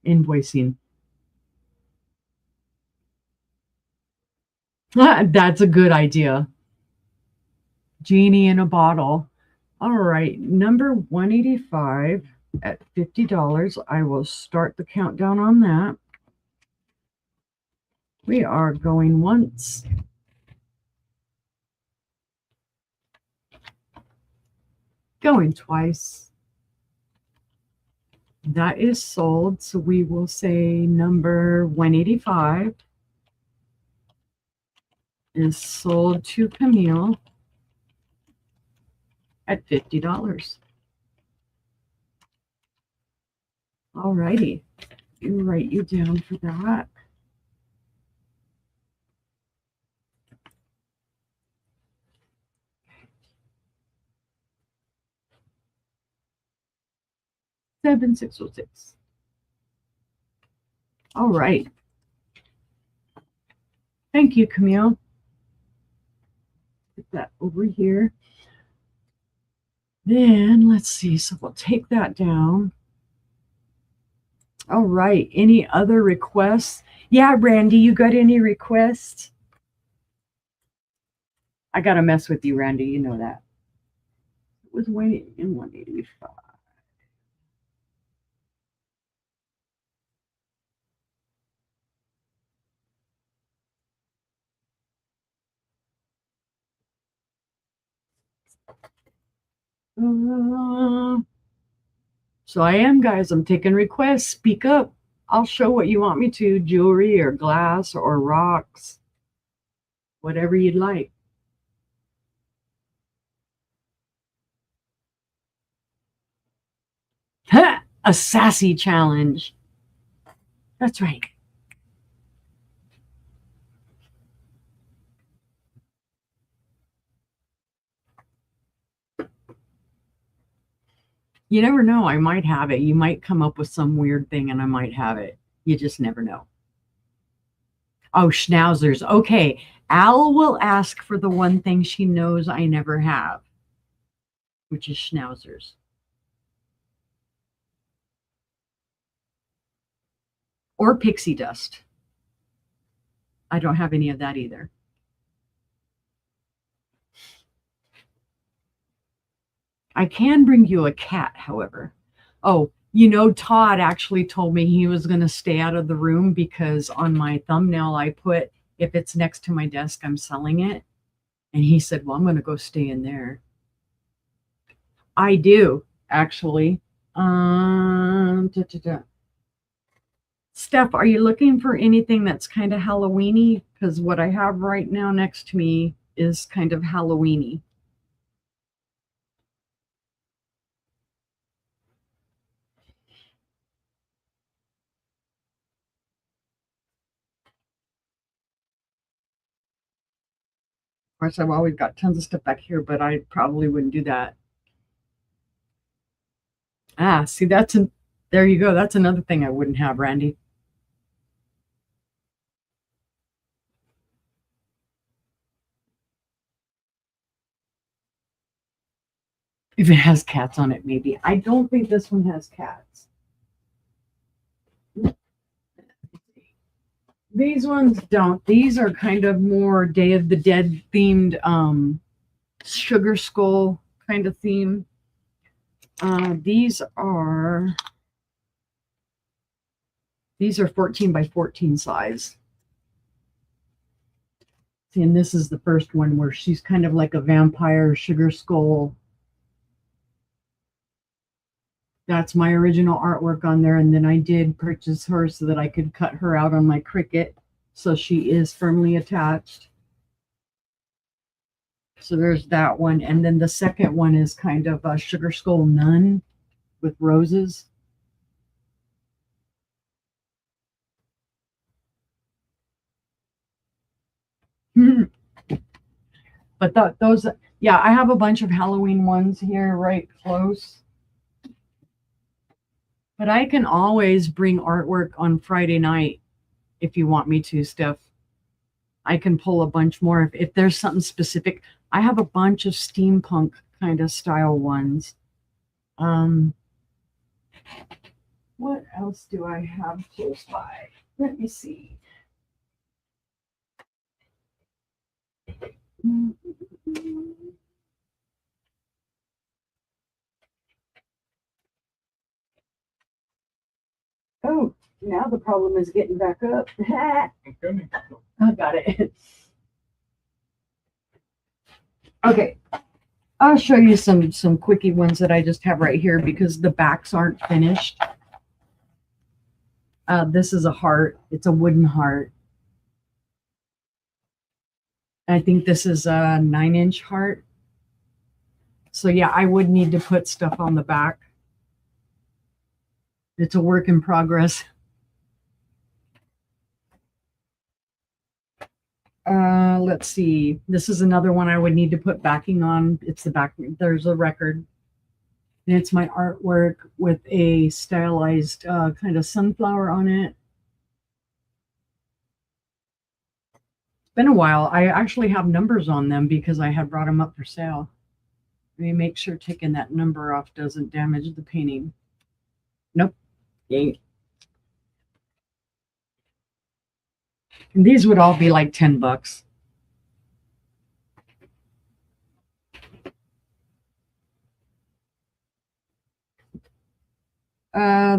invoicing. That's a good idea. Genie in a bottle. All right, number 185 at $50. I will start the countdown on that. We are going once. Going twice. That is sold. So we will say number 185 is sold to Camille at $50. All righty. You write you down for that. Seven, 606. All right. Thank you, Camille. Put that over here. Then let's see. So we'll take that down. All right. Any other requests? Yeah, Randy, you got any requests? I got to mess with you, Randy. You know that. It was waiting in 185. So I am, guys. I'm taking requests. Speak up. I'll show what you want me to. Jewelry or glass or rocks. Whatever you'd like. Ha! A sassy challenge. That's right. You never know. I might have it. You might come up with some weird thing and I might have it. You just never know. Oh, schnauzers. Okay. Al will ask for the one thing she knows I never have, which is schnauzers. Or pixie dust. I don't have any of that either. I can bring you a cat, however. Oh, Todd actually told me he was going to stay out of the room because on my thumbnail I put, if it's next to my desk, I'm selling it. And he said, well, I'm going to go stay in there. I do, actually. Steph, are you looking for anything that's kind of Halloween-y? Because what I have right now next to me is kind of Halloween-y. Of course, I've always got tons of stuff back here, but I probably wouldn't do that. Ah, see, there you go. That's another thing I wouldn't have, Randy. If it has cats on it, maybe. I don't think this one has cats. These ones don't. These are kind of more Day of the Dead themed, sugar skull kind of theme. These are 14 by 14 size. See, and this is the first one where she's kind of like a vampire sugar skull. That's my original artwork on there. And then I did purchase her so that I could cut her out on my Cricut. So she is firmly attached. So there's that one. And then the second one is kind of a sugar skull nun with roses. But those, yeah, I have a bunch of Halloween ones here right close. But I can always bring artwork on Friday night if you want me to, Steph. I can pull a bunch more. If there's something specific, I have a bunch of steampunk kind of style ones. What else do I have close by? Let me see. Oh, now the problem is getting back up. Okay. I got it. Okay. I'll show you some quickie ones that I just have right here because the backs aren't finished. This is a heart. It's a wooden heart. I think this is a 9-inch heart. So yeah, I would need to put stuff on the back. It's a work in progress. Let's see. This is another one I would need to put backing on. It's the back. There's a record. And it's my artwork with a stylized kind of sunflower on it. It's been a while. I actually have numbers on them because I had brought them up for sale. Let me make sure taking that number off doesn't damage the painting. Nope. Yay. And these would all be like $10.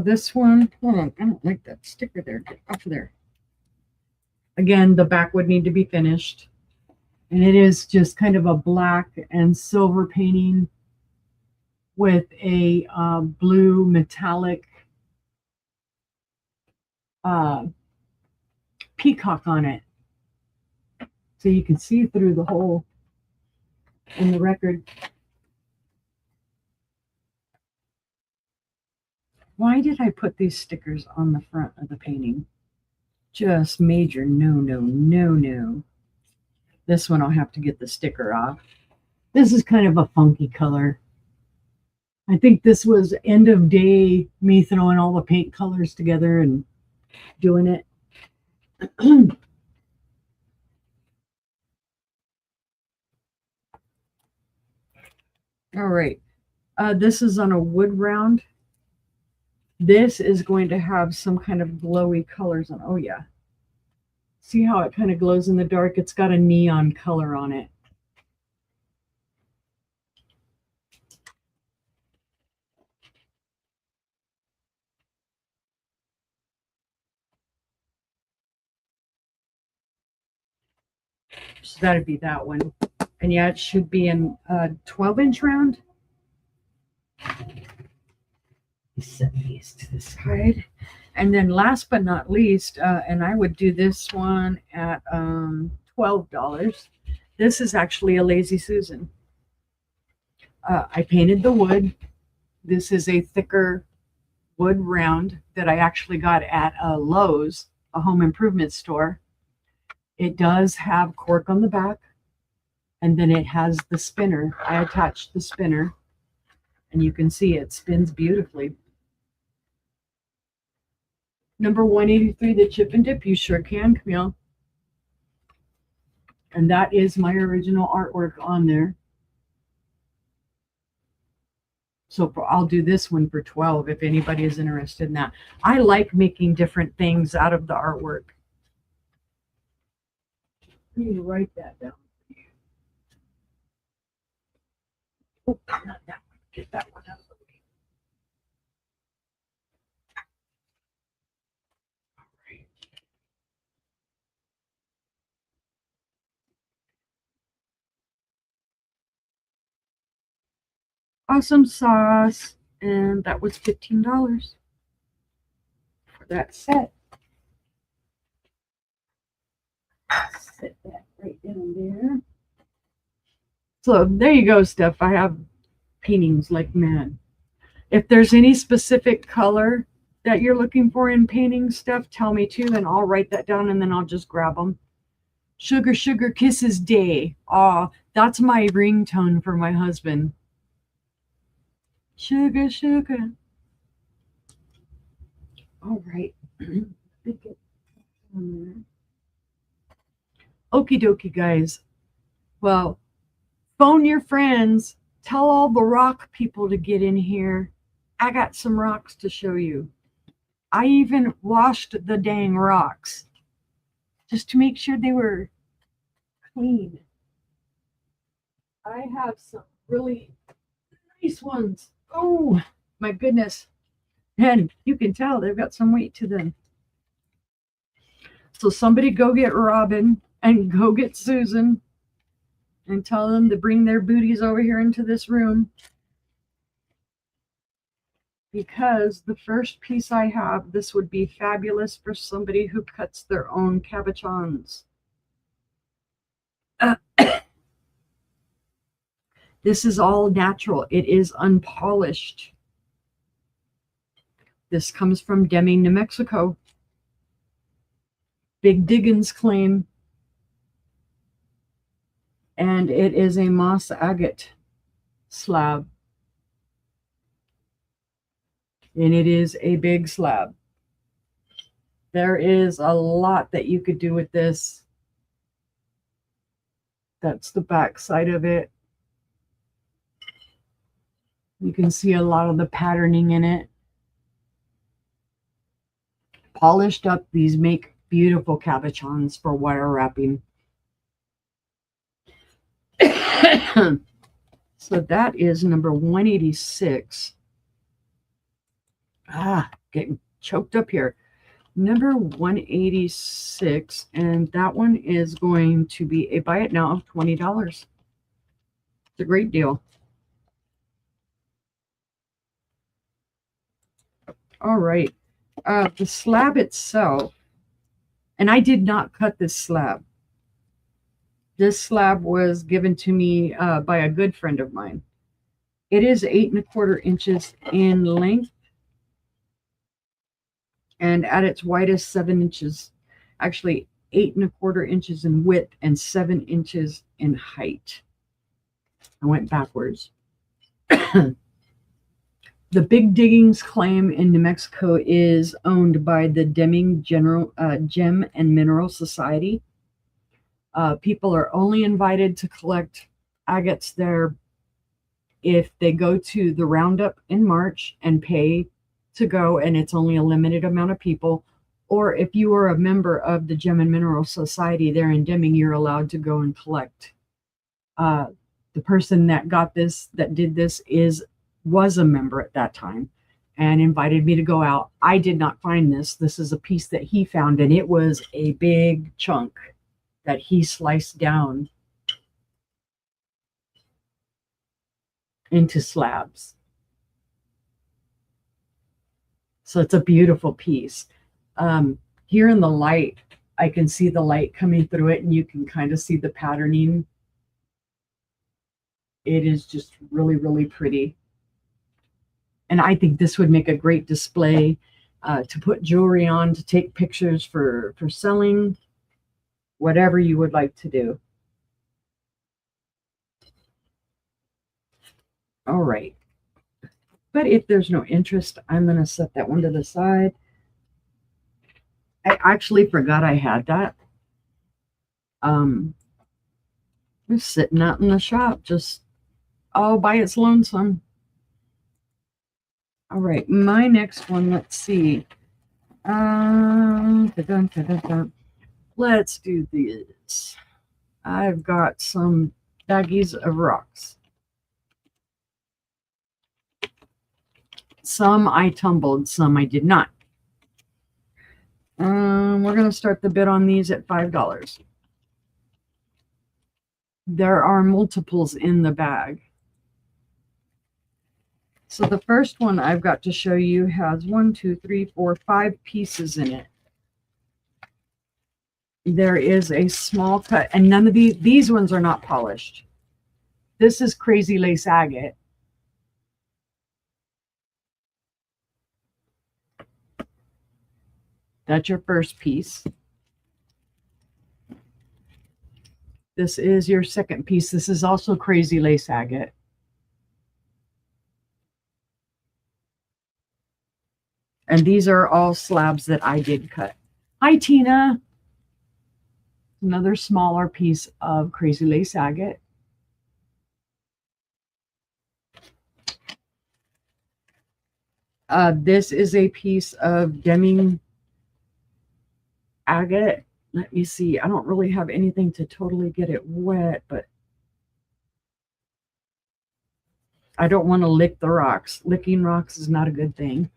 This one, hold on, I don't like that sticker there. Get off of there. Again, the back would need to be finished. And it is just kind of a black and silver painting with a blue metallic peacock on it. So you can see through the hole in the record. Why did I put these stickers on the front of the painting? Just major no. This one I'll have to get the sticker off. This is kind of a funky color. I think this was end of day, me throwing all the paint colors together and doing it. All right. This is on a wood round. This is going to have some kind of glowy colors on. Oh, yeah. See how it kind of glows in the dark? It's got a neon color on it. So that'd be that one. And yeah, it should be in a 12-inch round. Set these to the side. And then last but not least, and I would do this one at $12. This is actually a Lazy Susan. I painted the wood. This is a thicker wood round that I actually got at Lowe's, a home improvement store. It does have cork on the back, and then it has the spinner. I attached the spinner, and you can see it spins beautifully. Number 183, the chip and dip. You sure can, Camille. And that is my original artwork on there. So I'll do this one for $12 if anybody is interested in that. I like making different things out of the artwork. Let me write that down. Oh, not that one. Get that one out of the way. Awesome sauce, and that was $15 for that set. Set that right down there. So there you go, Steph. I have paintings like mad. If there's any specific color that you're looking for in painting stuff, tell me too, and I'll write that down, and then I'll just grab them. Sugar, Sugar Kisses Day. Aw, that's my ringtone for my husband. Sugar, sugar. All right. Okie dokie, guys. Well, phone your friends. Tell all the rock people to get in here. I got some rocks to show you. I even washed the dang rocks just to make sure they were clean. I have some really nice ones. Oh my goodness. And you can tell they've got some weight to them. So somebody go get Robin and go get Susan and tell them to bring their booties over here into this room. Because the first piece I have, this would be fabulous for somebody who cuts their own cabochons. This is all natural. It is unpolished. This comes from Deming, New Mexico. Big Diggins claim. And it is a moss agate slab. And it is a big slab. There is a lot that you could do with this. That's the back side of it. You can see a lot of the patterning in it. Polished up, these make beautiful cabochons for wire wrapping. So that is number 186. Getting choked up here. Number 186, and that one is going to be a buy it now of $20. It's a great deal. All right. The slab itself, and I did not cut this slab. This slab was given to me by a good friend of mine. It is 8 1/4 inches in length. And at its widest, 7 inches, actually 8 1/4 inches in width and 7 inches in height. I went backwards. The Big Diggings claim in New Mexico is owned by the Deming Gem and Mineral Society. People are only invited to collect agates there if they go to the roundup in March and pay to go, and it's only a limited amount of people. Or if you are a member of the Gem and Mineral Society there in Deming, you're allowed to go and collect. The person that got this, that did this, was a member at that time and invited me to go out. I did not find this. This is a piece that he found, and it was a big chunk that he sliced down into slabs. So it's a beautiful piece. Here in the light, I can see the light coming through it, and you can kind of see the patterning. It is just really, really pretty. And I think this would make a great display to put jewelry on, to take pictures for selling, whatever you would like to do. All right. But if there's no interest, I'm going to set that one to the side. I actually forgot I had that. Just sitting out in the shop, just all by its lonesome. All right, my next one, let's see. Let's do this. I've got some baggies of rocks. Some I tumbled, some I did not. We're going to start the bid on these at $5. There are multiples in the bag. So the first one I've got to show you has 1, 2, 3, 4, 5 pieces in it. There is a small cut, and none of these ones are not polished. This is Crazy Lace Agate. That's your first piece. This is your second piece. This is also Crazy Lace Agate. And these are all slabs that I did cut. Hi, Tina. Another smaller piece of Crazy Lace Agate. This is a piece of Deming agate. Let me see. I don't really have anything to totally get it wet, but I don't want to lick the rocks. Licking rocks is not a good thing.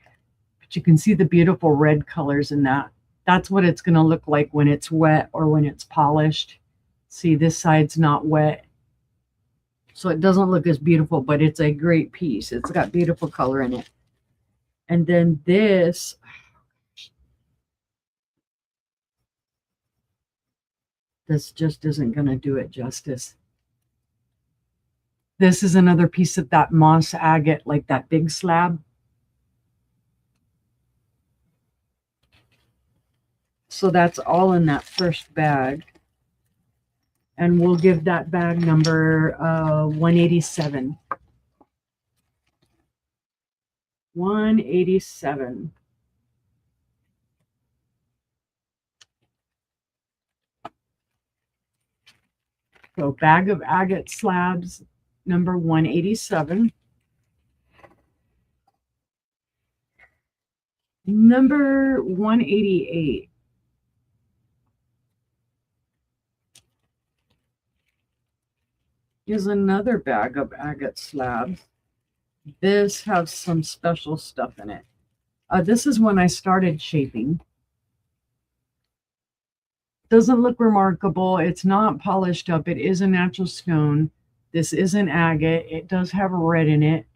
But you can see the beautiful red colors in that. That's what it's going to look like when it's wet or when it's polished. See, this side's not wet. So it doesn't look as beautiful, but it's a great piece. It's got beautiful color in it. And then this, this just isn't going to do it justice. This is another piece of that moss agate, like that big slab. So that's all in that first bag. And we'll give that bag number 187. 187. So bag of agate slabs, number 187. Number 188. Is another bag of agate slabs. This has some special stuff in it. This is when I started shaping. Doesn't look remarkable. It's not polished up. It is a natural stone. This is an agate. It does have red in it.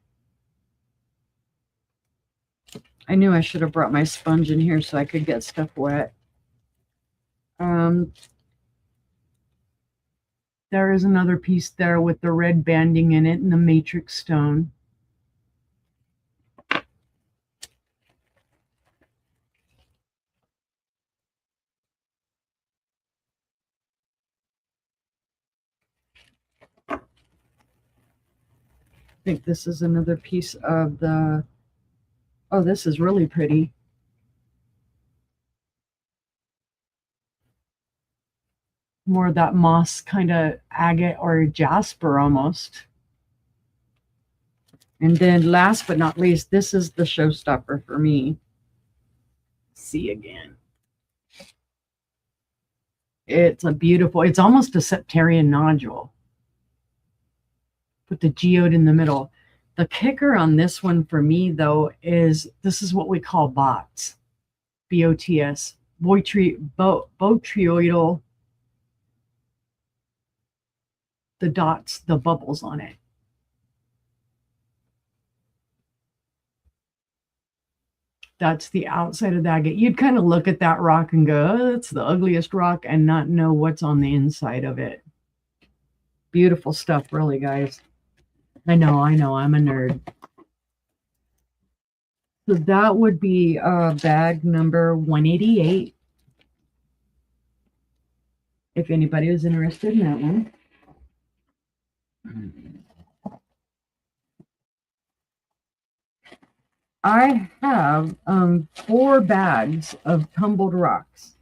I knew I should have brought my sponge in here so I could get stuff wet. There is another piece there with the red banding in it and the matrix stone. I think this is another piece of the, oh, this is really pretty. More of that moss kind of agate or jasper almost. And then last but not least, this is the showstopper for me. See again. It's a beautiful, it's almost a septarian nodule. Put the geode in the middle. The kicker on this one for me, though, is this is what we call bots. B-O-T-S. Botryoidal. The dots, the bubbles on it. That's the outside of the agate. You'd kind of look at that rock and go, oh, that's the ugliest rock, and not know what's on the inside of it. Beautiful stuff, really, guys. I know, I'm a nerd. So that would be bag number 188. If anybody was interested in that one. I have 4 bags of tumbled rocks.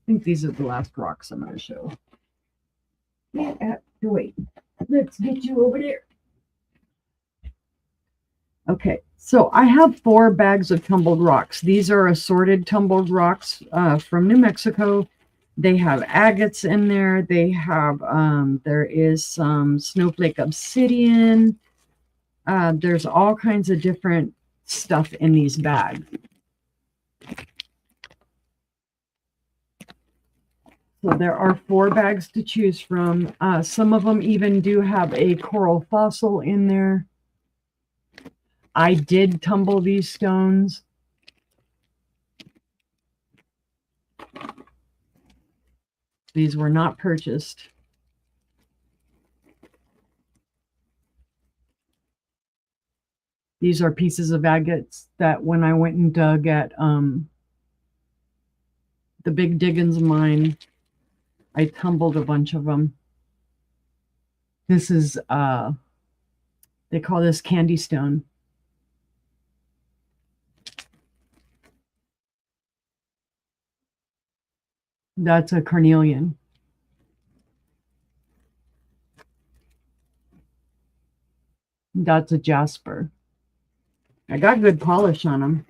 I think these are the last rocks I'm going to show. Wait, let's get you over there. Okay, so I have 4 bags of tumbled rocks. These are assorted tumbled rocks from New Mexico. They have agates in there. They have, there is some snowflake obsidian. There's all kinds of different stuff in these bags. So there are 4 bags to choose from. Some of them even do have a coral fossil in there. I did tumble these stones. These were not purchased. These are pieces of agates that when I went and dug at the Big Diggins mine, I tumbled a bunch of them. This is, they call this candy stone. That's a carnelian. That's a jasper. I got good polish on them.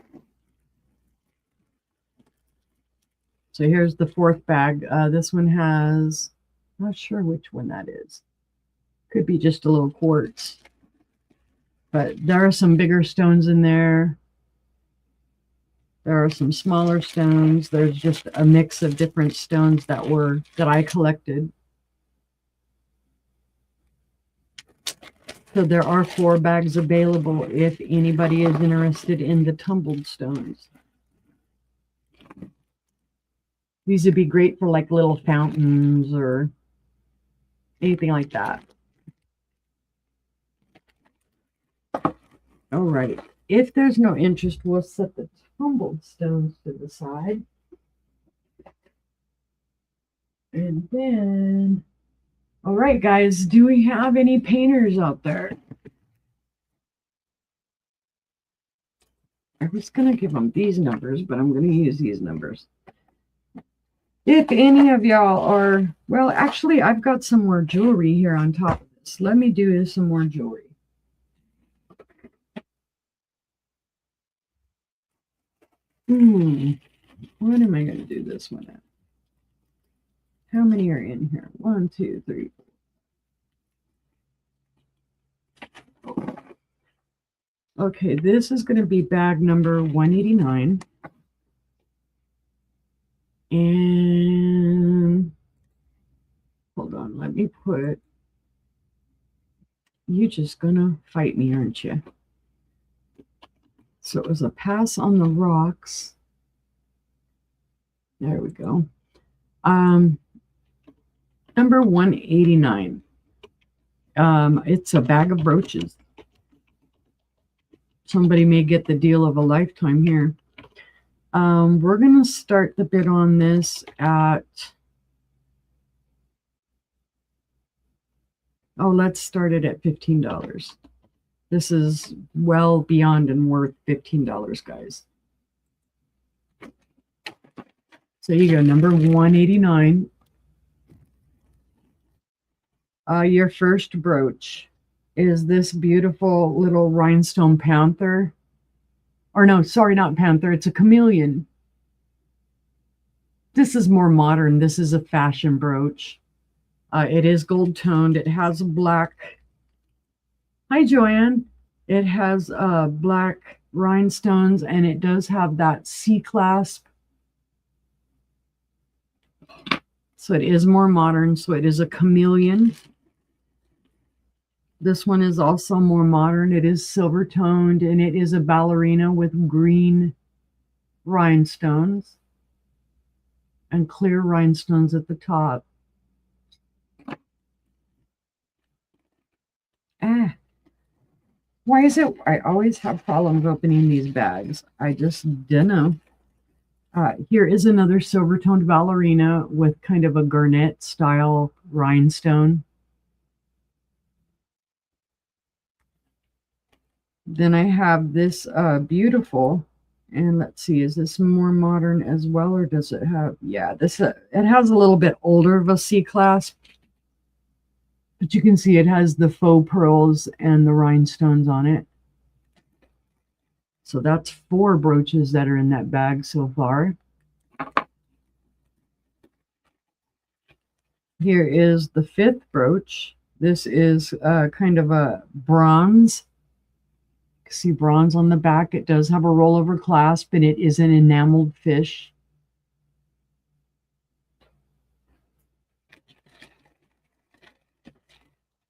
So here's the fourth bag. This one has, not sure which one that is. Could be just a little quartz. But there are some bigger stones in there. There are some smaller stones. There's just a mix of different stones that I collected. So there are 4 bags available if anybody is interested in the tumbled stones. These would be great for like little fountains or anything like that. All right. If there's no interest, we'll set the tumbled stones to the side. And then, all right, guys, do we have any painters out there? I was going to give them these numbers, but I'm going to use these numbers. If any of y'all are, well, actually, I've got some more jewelry here on top of this. Let me do some more jewelry. What am I going to do this one at? How many are in here? 1, 2, 3, 4. Okay, this is going to be bag number 189. And hold on, let me put, you're just going to fight me, aren't you? So it was a pass on the rocks. There we go. Number 189. It's a bag of brooches. Somebody may get the deal of a lifetime here. We're going to start the bid on this at, let's start it at $15. This is well beyond and worth $15, guys. So you go, number 189. Your first brooch is this beautiful little rhinestone panther. Or no, sorry, not panther. It's a chameleon. This is more modern. This is a fashion brooch. It is gold toned. It has black. Hi, Joanne. It has black rhinestones, and it does have that C clasp. So it is more modern. So it is a chameleon. This one is also more modern. It is silver toned, and it is a ballerina with green rhinestones and clear rhinestones at the top. Why is it I always have problems opening these bags? I just don't know. Here is another silver toned ballerina with kind of a garnet style rhinestone. Then I have this beautiful, and let's see, is this more modern as well, or does it have, yeah, this it has a little bit older of a C clasp, but you can see it has the faux pearls and the rhinestones on it. So that's 4 brooches that are in that bag so far. Here is the 5th brooch. This is kind of a bronze. See bronze on the back. It does have a rollover clasp, and it is an enameled fish.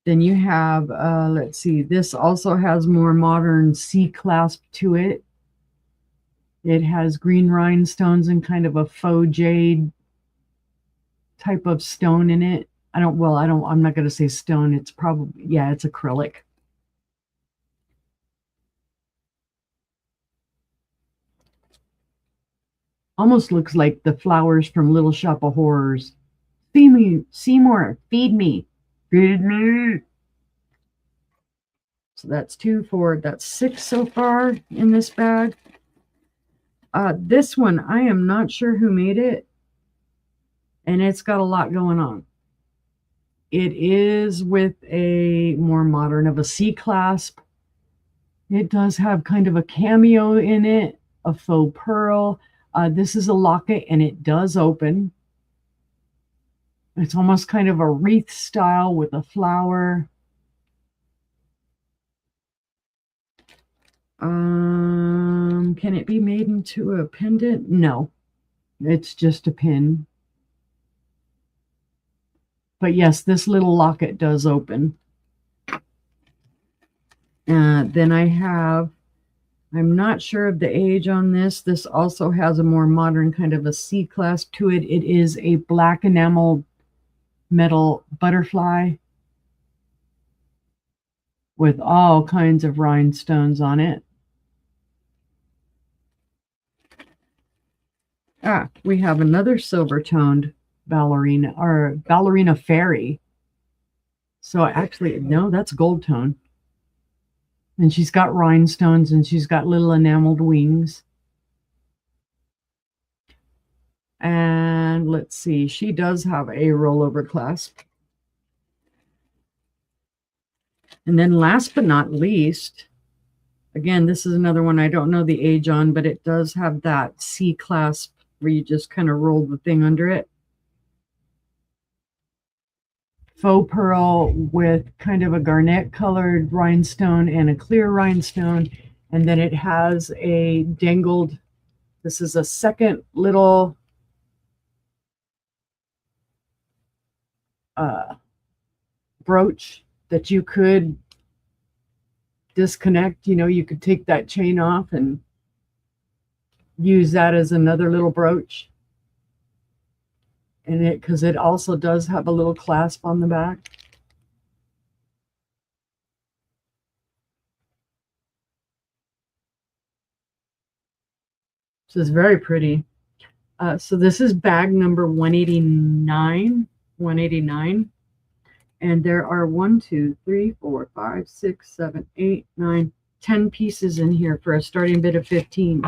Then you have, let's see, this also has more modern C clasp to it. It has green rhinestones and kind of a faux jade type of stone in it. I'm not going to say stone. It's probably, yeah, it's acrylic. Almost looks like the flowers from Little Shop of Horrors. Feed me, Seymour, feed me. Feed me. So that's 2, 4, that's 6 so far in this bag. This one, I am not sure who made it. And it's got a lot going on. It is with a more modern of a C clasp. It does have kind of a cameo in it, a faux pearl. This is a locket and it does open. It's almost kind of a wreath style with a flower. Can it be made into a pendant? No, it's just a pin. But yes, this little locket does open. Then I have, I'm not sure of the age on this. This also has a more modern kind of a C clasp to it. It is a black enamel metal butterfly with all kinds of rhinestones on it. We have another silver toned ballerina or ballerina fairy. So actually, no, that's gold tone. And she's got rhinestones and she's got little enameled wings. And let's see, she does have a rollover clasp. And then last but not least, again, this is another one I don't know the age on, but it does have that C clasp where you just kind of roll the thing under it. Faux pearl with kind of a garnet colored rhinestone and a clear rhinestone. And then it has a dangled, this is a second little brooch that you could disconnect. You know, you could take that chain off and use that as another little brooch. And it, because it also does have a little clasp on the back. So it's very pretty. So this is bag number 189. And there are 1, 2, 3, 4, 5, 6, 7, 8, 9, 10 pieces in here for a starting bid of 15.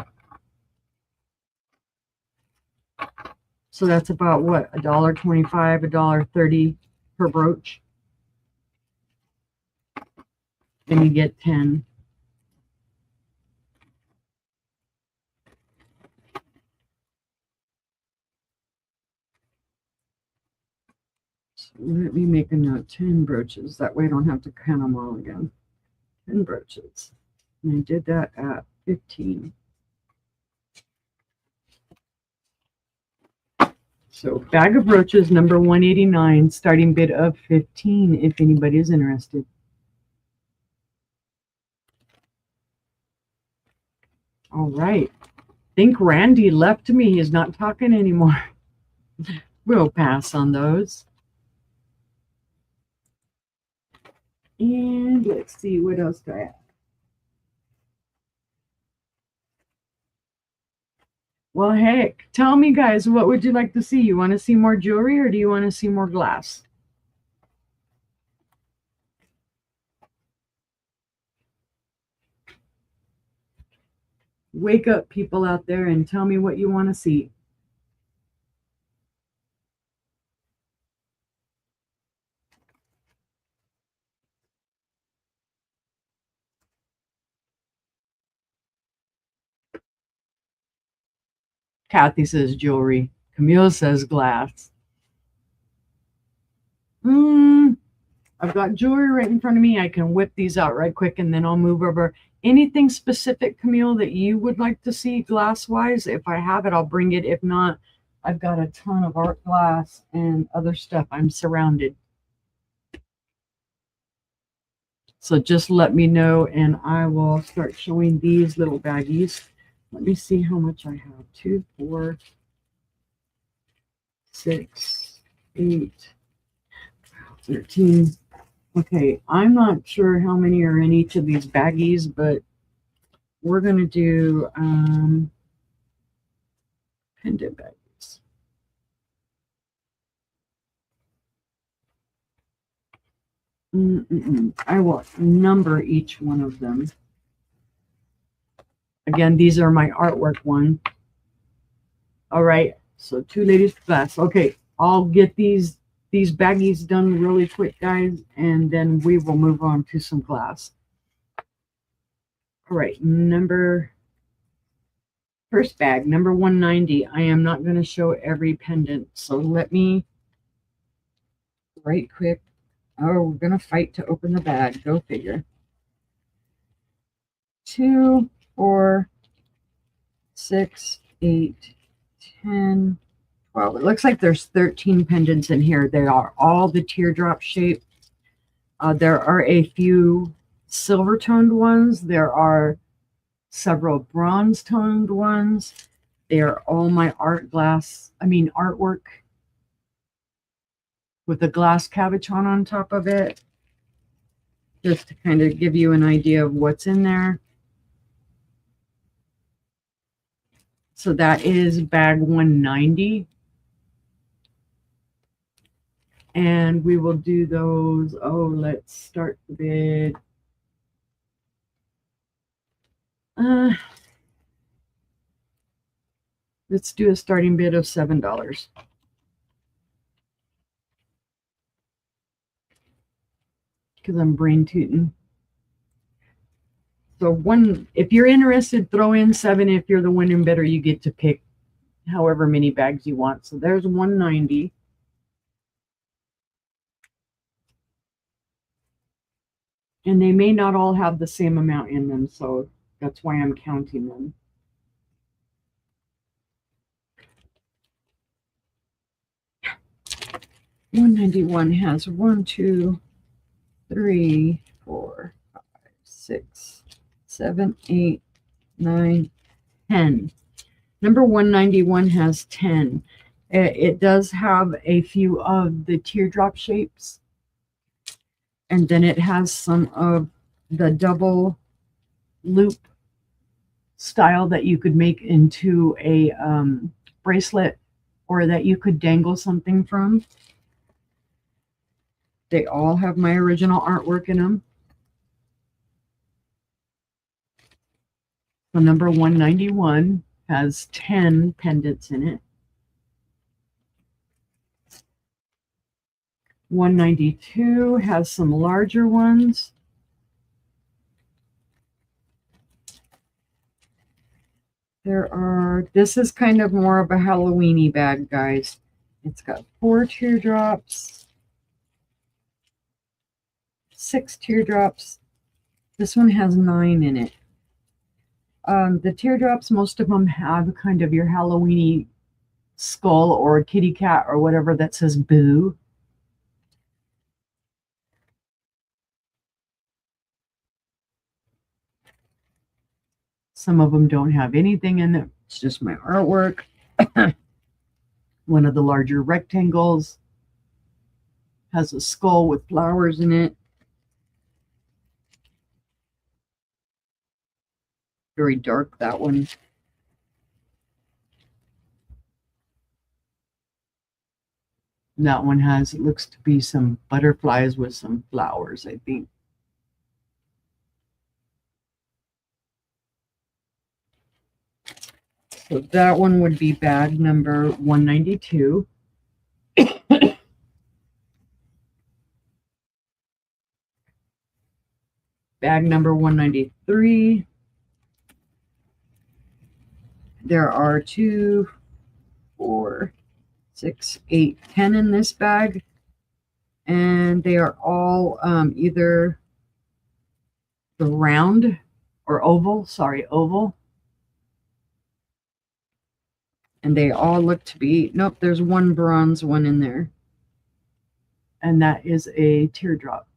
So that's about what, $1.25, $1.30 per brooch. And you get 10. So let me make a note, 10 brooches. That way I don't have to count them all again. 10 brooches. And I did that at 15. So bag of brooches number 189, starting bid of 15 if anybody is interested. All right. Think Randy left me. He's not talking anymore. We'll pass on those. And let's see, what else do I have? Well, heck, tell me, guys, what would you like to see? You want to see more jewelry or do you want to see more glass? Wake up, people out there, and tell me what you want to see. Kathy says jewelry. Camille says glass. I've got jewelry right in front of me. I can whip these out right quick and then I'll move over. Anything specific, Camille, that you would like to see glass-wise? If I have it, I'll bring it. If not, I've got a ton of art glass and other stuff. I'm surrounded. So just let me know and I will start showing these little baggies. Let me see how much I have. 2, 4, 6, 8, 13. Okay, I'm not sure how many are in each of these baggies, but we're going to do pendant baggies. I will number each one of them. Again, these are my artwork one. All right, so 2 ladies glass. Okay, I'll get these baggies done really quick, guys, and then we will move on to some glass. All right, first bag, number 190. I am not going to show every pendant, so let me right quick. Oh, we're going to fight to open the bag. Go figure. 2, 4, 6, 8, 10, 12. It looks like there's 13 pendants in here. They are all the teardrop shape. There are a few silver toned ones. There are several bronze toned ones. They are all my artwork with a glass cabochon on top of it, just to kind of give you an idea of what's in there. So that is bag 190. And we will do those. Oh, let's start the bid. Let's do a starting bid of $7. Because I'm brain tooting. So if you're interested, throw in 7. If you're the winning bidder, you get to pick however many bags you want. So there's 190. And they may not all have the same amount in them, so that's why I'm counting them. $191 has 1, 2, 3, 4, 5, 6, 7, 8, 9, 10. Number 191 has 10. It does have a few of the teardrop shapes. And then it has some of the double loop style that you could make into a bracelet, or that you could dangle something from. They all have my original artwork in them. So number 191 has 10 pendants in it. 192 has some larger ones. This is kind of more of a Halloween-y bag, guys. It's got 4 teardrops, 6 teardrops. This one has 9 in it. The teardrops, most of them have kind of your Halloween-y skull or a kitty cat or whatever that says boo. Some of them don't have anything in it. It's just my artwork. One of the larger rectangles has a skull with flowers in it. Very dark, that one. And that one it looks to be some butterflies with some flowers, I think. So that one would be bag number 192. Bag number 193. There are 2, 4, 6, 8, 10 in this bag. And they are all either the round or oval, oval. And they all look to be, nope, there's one bronze one in there. And that is a teardrop.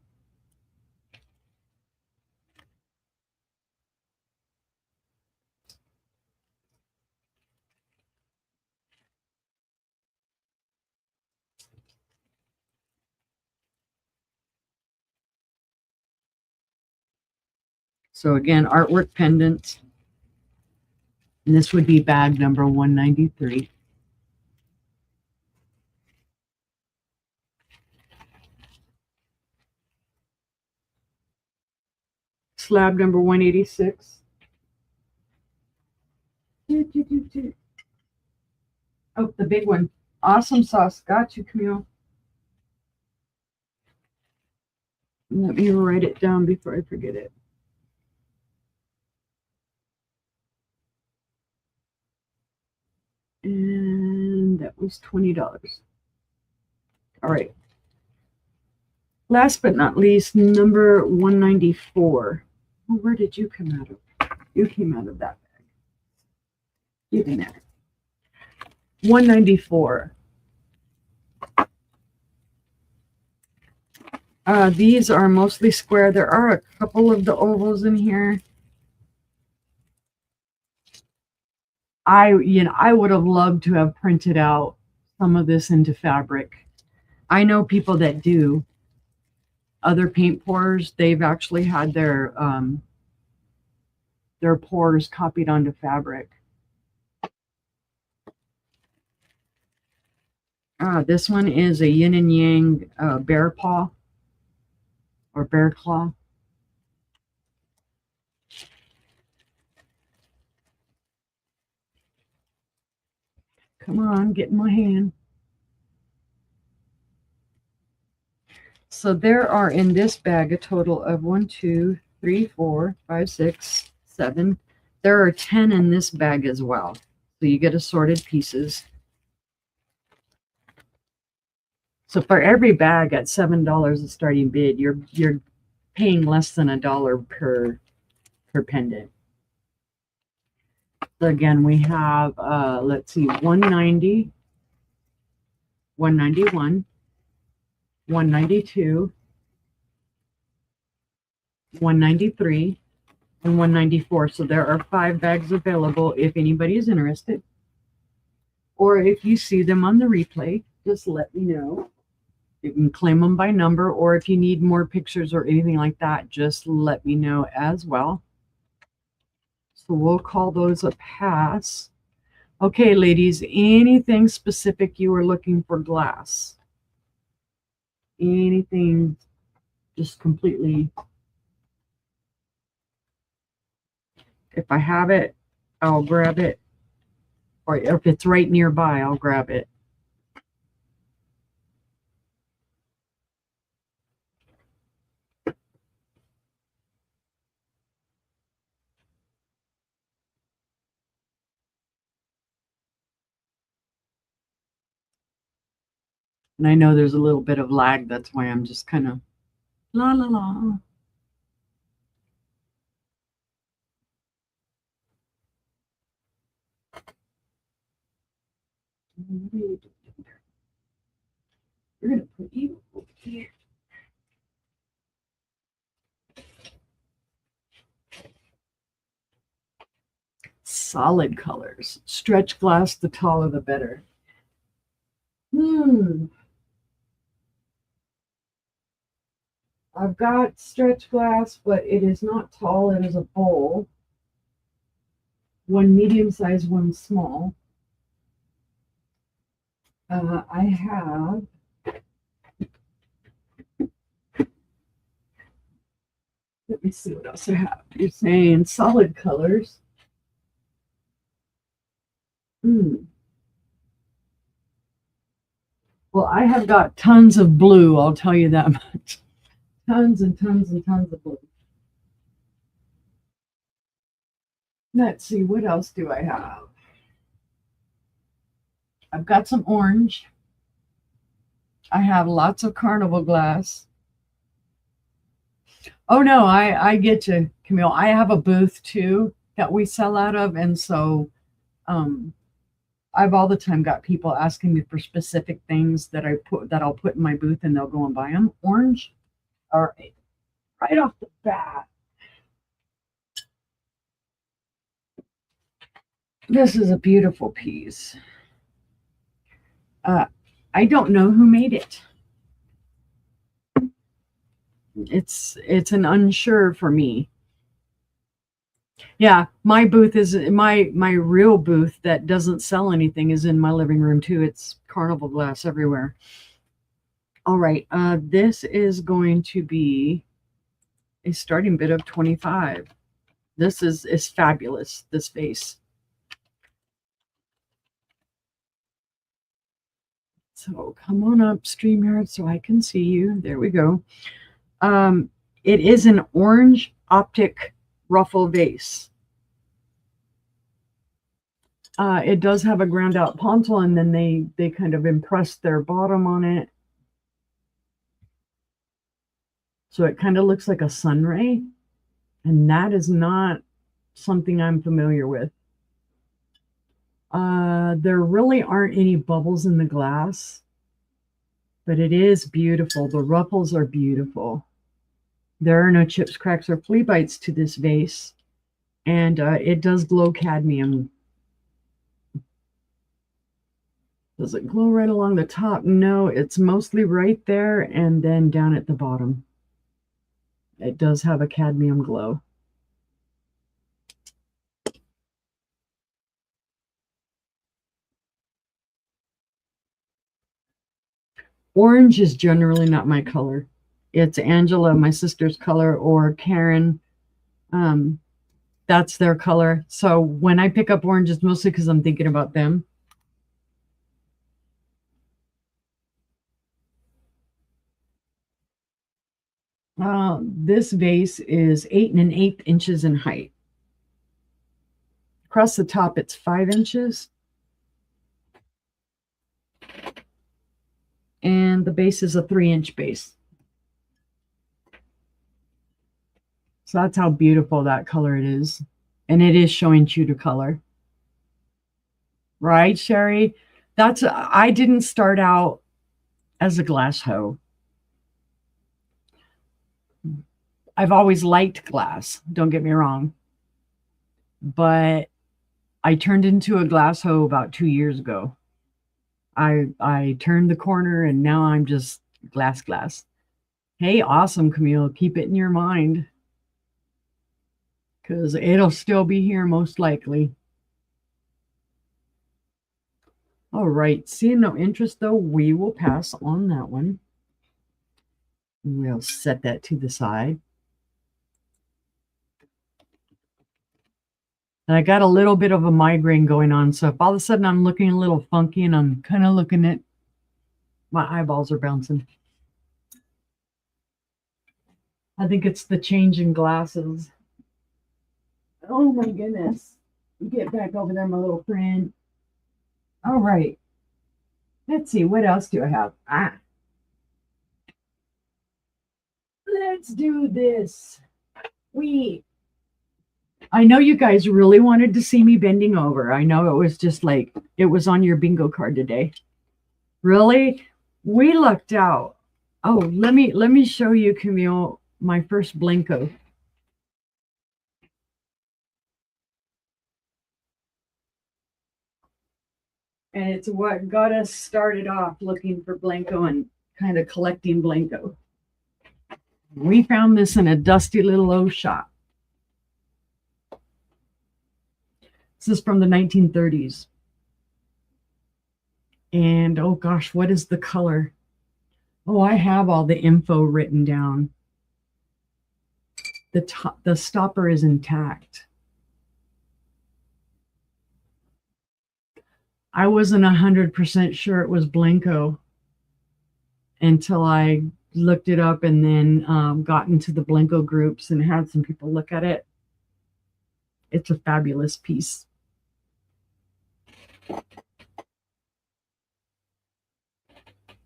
So again, artwork pendants. And this would be bag number 193. Slab number 186. Oh, the big one. Awesome sauce. Got you, Camille. Let me write it down before I forget it. And that was $20. All right. Last but not least, number 194. Oh, where did you come out of? You came out of that bag. Get in there. 194. These are mostly square. There are a couple of the ovals in here. I would have loved to have printed out some of this into fabric. I know people that do. Other paint pourers, they've actually had their pours copied onto fabric. This one is a yin and yang bear paw or bear claw. Come on, get in my hand. So there are in this bag a total of 1, 2, 3, 4, 5, 6, 7. There are 10 in this bag as well. So you get assorted pieces. So for every bag at $7 a starting bid, you're paying less than $1 per pendant. So again, we have let's see, 190, 191, 192, 193, and 194. So there are 5 bags available if anybody is interested. Or if you see them on the replay, just let me know. You can claim them by number, or if you need more pictures or anything like that, just let me know as well. So we'll call those a pass. Okay, ladies, anything specific you were looking for glass? Anything just completely? If I have it, I'll grab it. Or if it's right nearby, I'll grab it. And I know there's a little bit of lag. That's why I'm just kind of la la la. We're going to put you over here. Solid colors. Stretch glass, the taller the better. I've got stretch glass, but it is not tall. It is a bowl. One medium size, one small. I have let me see what else I have. You're saying solid colors. Well, I have got tons of blue, I'll tell you that much. Tons and tons and tons of blue. Let's see, what else do I have? I've got some orange. I have lots of carnival glass. Oh no, I get you, Camille. I have a booth too that we sell out of, and so I've all the time got people asking me for specific things that I'll put in my booth, and they'll go and buy them. Orange, all right off the bat. This is a beautiful piece. I don't know who made it. It's an unsure for me. Yeah, my booth is my real booth that doesn't sell anything is in my living room too. It's carnival glass everywhere. All right, this is going to be a starting bid of 25. This is fabulous, this vase. So come on up, StreamYard, so I can see you. There we go. It is an orange optic ruffle vase. It does have a ground out pontil, and then they kind of impressed their bottom on it. So it kind of looks like a sun ray, and that is not something I'm familiar with. There really aren't any bubbles in the glass, but it is beautiful. The ruffles are beautiful. There are no chips, cracks, or flea bites to this vase, and it does glow cadmium. Does it glow right along the top? No, it's mostly right there and then down at the bottom. It does have a cadmium glow. Orange is generally not my color. It's Angela, my sister's color, or Karen. That's their color. So when I pick up orange, it's mostly because I'm thinking about them. This vase is 8 1/8 inches in height. Across the top, it's 5 inches. And the base is a 3-inch base. So that's how beautiful that color it is. And it is showing true to color. Right, Sherry? I didn't start out as a glass hoe. I've always liked glass, don't get me wrong. But I turned into a glass hoe about 2 years ago. I turned the corner and now I'm just glass. Hey, awesome, Camille. Keep it in your mind, because it'll still be here most likely. All right, seeing no interest though, we will pass on that one. We'll set that to the side. And I got a little bit of a migraine going on, so if all of a sudden I'm looking a little funky and I'm kind of looking at my eyeballs are bouncing, I think it's the change in glasses. Oh my goodness. Get back over there, my little friend. All right. Let's see, what else do I have? Let's do this. I know you guys really wanted to see me bending over. I know it was just like it was on your bingo card today. Really? We lucked out. Oh, let me show you, Camille, my first Blenko. And it's what got us started off looking for Blenko and kind of collecting Blenko. We found this in a dusty little old shop. This is from the 1930s. And oh gosh, what is the color? Oh, I have all the info written down. The stopper is intact. I wasn't 100% sure it was Blenko until I looked it up and then got into the Blenko groups and had some people look at it. It's a fabulous piece.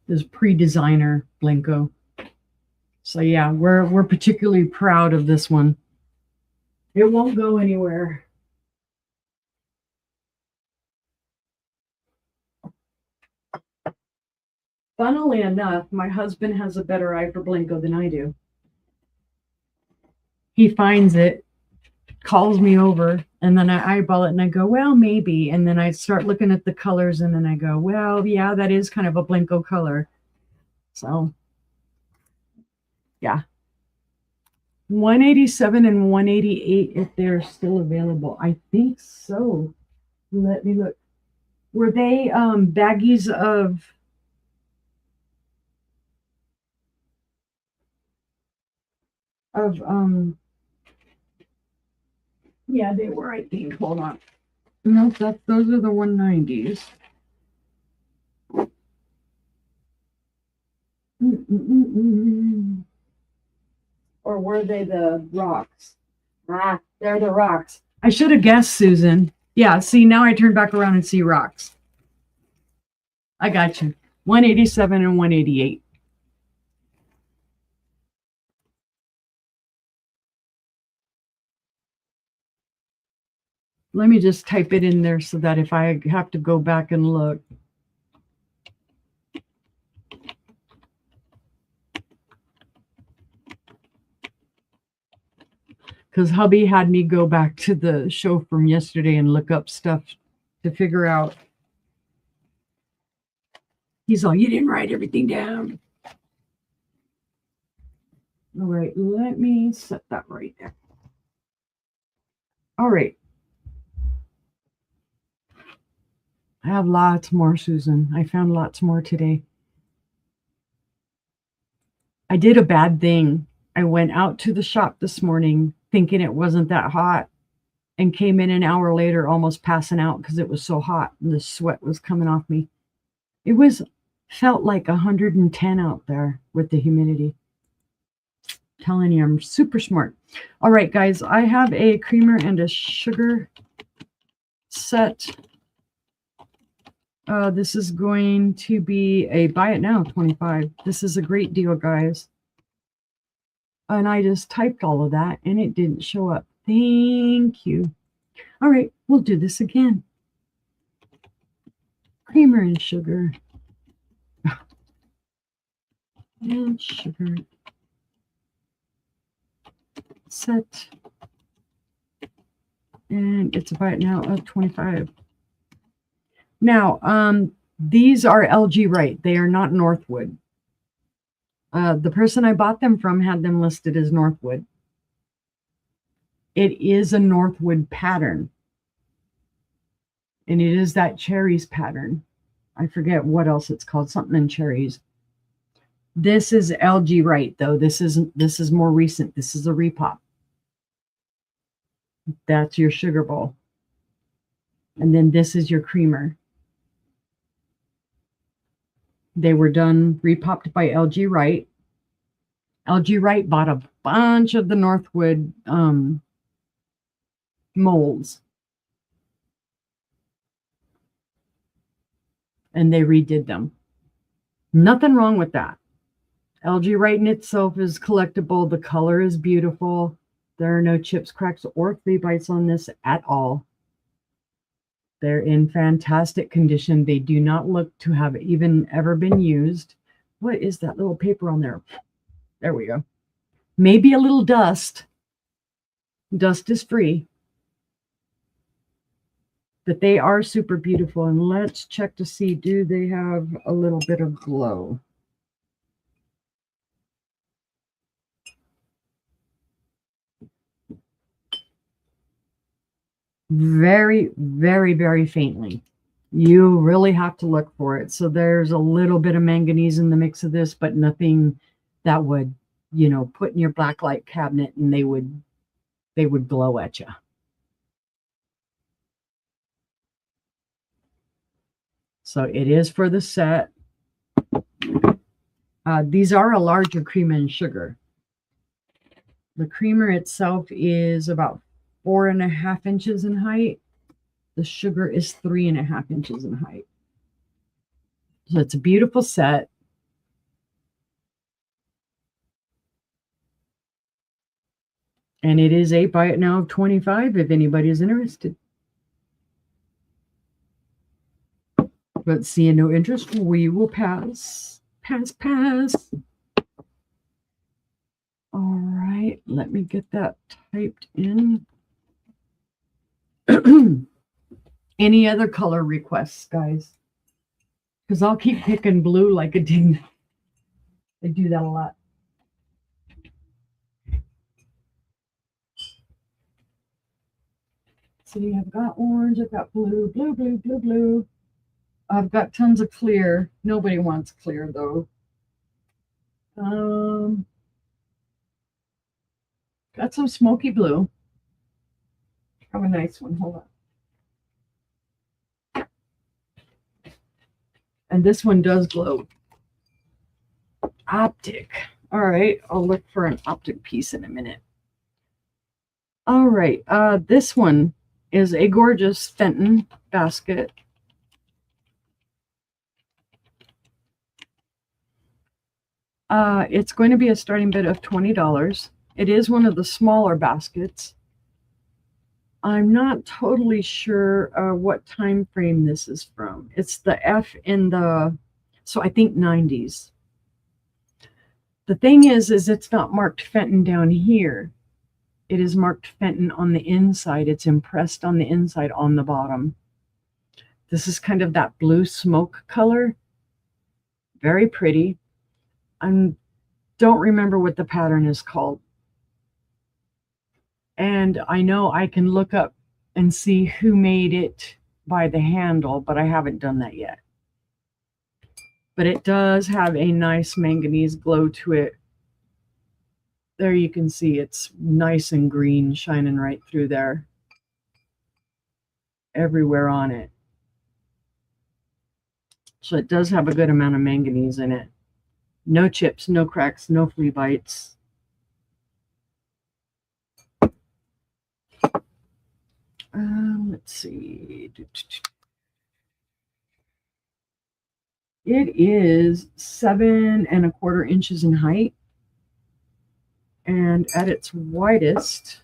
This pre-designer Blenko. So yeah, we're particularly proud of this one. It won't go anywhere. Funnily enough, my husband has a better eye for Blenko than I do. He finds it, calls me over, and then I eyeball it and I go, well, maybe. And then I start looking at the colors and then I go, well, yeah, that is kind of a Blenko color. So, yeah. 187 and 188 if they're still available. I think so. Let me look. Were they baggies of yeah, they were, I think. Hold on. No, those are the 190s. Or were they the rocks? They're the rocks. I should have guessed, Susan. Yeah, see, now I turn back around and see rocks. I got you. 187 and 188. Let me just type it in there so that if I have to go back and look. Because hubby had me go back to the show from yesterday and look up stuff to figure out. He's all, you didn't write everything down. All right, let me set that right there. All right. I have lots more, Susan. I found lots more today. I did a bad thing. I went out to the shop this morning thinking it wasn't that hot and came in an hour later almost passing out because it was so hot and the sweat was coming off me. It felt like 110 out there with the humidity. Telling you, I'm super smart. All right, guys, I have a creamer and a sugar set. This is going to be a buy it now 25. This is a great deal, guys. And I just typed all of that and it didn't show up. Thank you. All right, we'll do this again. Creamer and sugar. And sugar. Set. And it's a buy it now of 25. Now, these are LG Wright. They are not Northwood. The person I bought them from had them listed as Northwood. It is a Northwood pattern. And it is that cherries pattern. I forget what else it's called, something in cherries. This is LG Wright, though. This is more recent. This is a repop. That's your sugar bowl. And then this is your creamer. They were done, repopped by LG Wright. LG Wright bought a bunch of the Northwood molds. And they redid them. Nothing wrong with that. LG Wright in itself is collectible. The color is beautiful. There are no chips, cracks, or flea bites on this at all. They're in fantastic condition. They do not look to have even ever been used. What is that little paper on there? There we go. Maybe a little dust. Dust is free. But they are super beautiful. And let's check to see, do they have a little bit of glow? Very, very, very faintly. You really have to look for it. So there's a little bit of manganese in the mix of this, but nothing that would, you know, put in your blacklight cabinet and they would glow at you. So it is for the set. These are a larger creamer and sugar. The creamer itself is about 4.5 inches in height. The sugar is 3.5 inches in height. So it's a beautiful set. And it is a buy it now of 25 if anybody is interested. But seeing no interest, we will pass. Pass. All right, let me get that typed in. Any other color requests, guys? Because I'll keep picking blue like a ding. I do that a lot. See, I've got orange, I've got blue, blue. I've got tons of clear. Nobody wants clear, though. Got some smoky blue. Have a nice one. Hold on. And this one does glow. Optic. All right. I'll look for an optic piece in a minute. All right. This one is a gorgeous Fenton basket. It's going to be a starting bid of $20. It is one of the smaller baskets. I'm not totally sure what time frame this is from. It's the F in the, so I think 90s. The thing is it's not marked Fenton down here. It is marked Fenton on the inside. It's impressed on the inside on the bottom. This is kind of that blue smoke color. Very pretty. I don't remember what the pattern is called. And I know I can look up and see who made it by the handle, but I haven't done that yet. But it does have a nice manganese glow to it. There you can see it's nice and green, shining right through there. Everywhere on it. So it does have a good amount of manganese in it. No chips, no cracks, no flea bites. Let's see. It is 7¼ inches in height. And at its widest,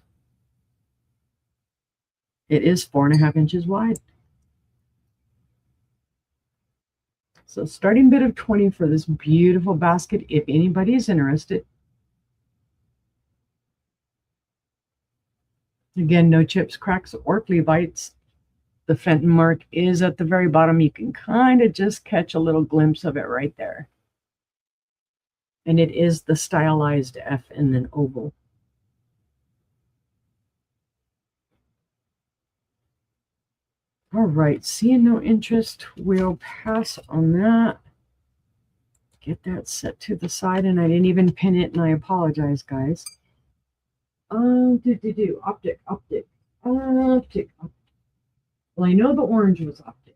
it is 4½ inches wide. So starting bid of 20 for this beautiful basket, if anybody is interested. Again, no chips, cracks, or flea bites. The Fenton mark is at the very bottom. You can kind of just catch a little glimpse of it right there. And it is the stylized F and then oval. All right, seeing no interest, we'll pass on that. Get that set to the side, and I didn't even pin it, and I apologize, guys. Optic. Well, I know the orange was optic.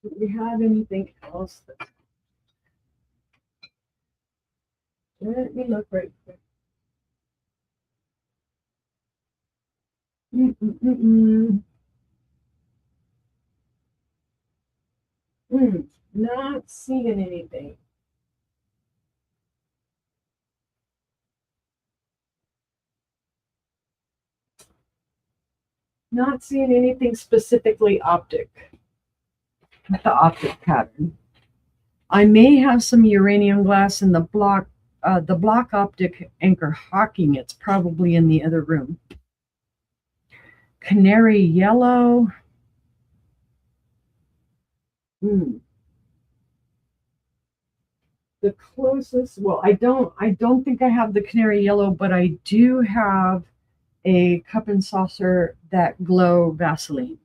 Do we have anything else? Let me look right quick. Not seeing anything. Not seeing anything specifically optic with the optic pattern. I may have some uranium glass in the block optic anchor hawking. It's probably in the other room. Canary yellow. The closest, well, I don't think I have the canary yellow, but I do have a cup and saucer that glow Vaseline.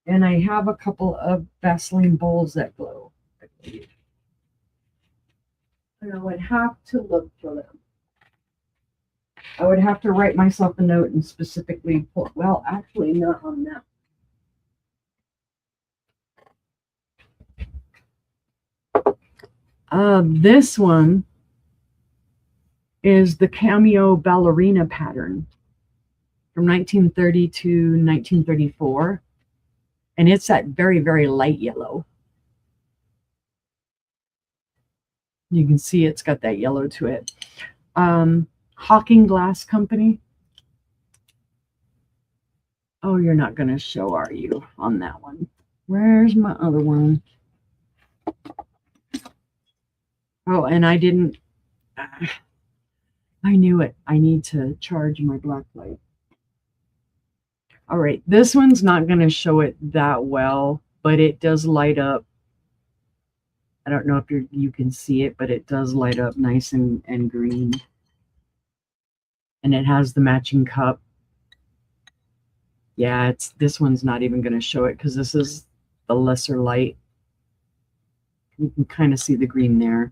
And I have a couple of Vaseline bowls that glow, I believe. And I would have to look for them. I would have to write myself a note and specifically pull, well, actually not on that. This one is the Cameo Ballerina pattern from 1930 to 1934. And it's that very, very light yellow. You can see it's got that yellow to it. Hawking Glass Company. Oh, you're not going to show, are you, on that one? Where's my other one? Oh, and I didn't. I knew it. I need to charge my black light. All right, this one's not going to show it that well, but it does light up. I don't know if you can see it, but it does light up nice and green. And it has the matching cup. Yeah, this one's not even going to show it because this is the lesser light. You can kind of see the green there.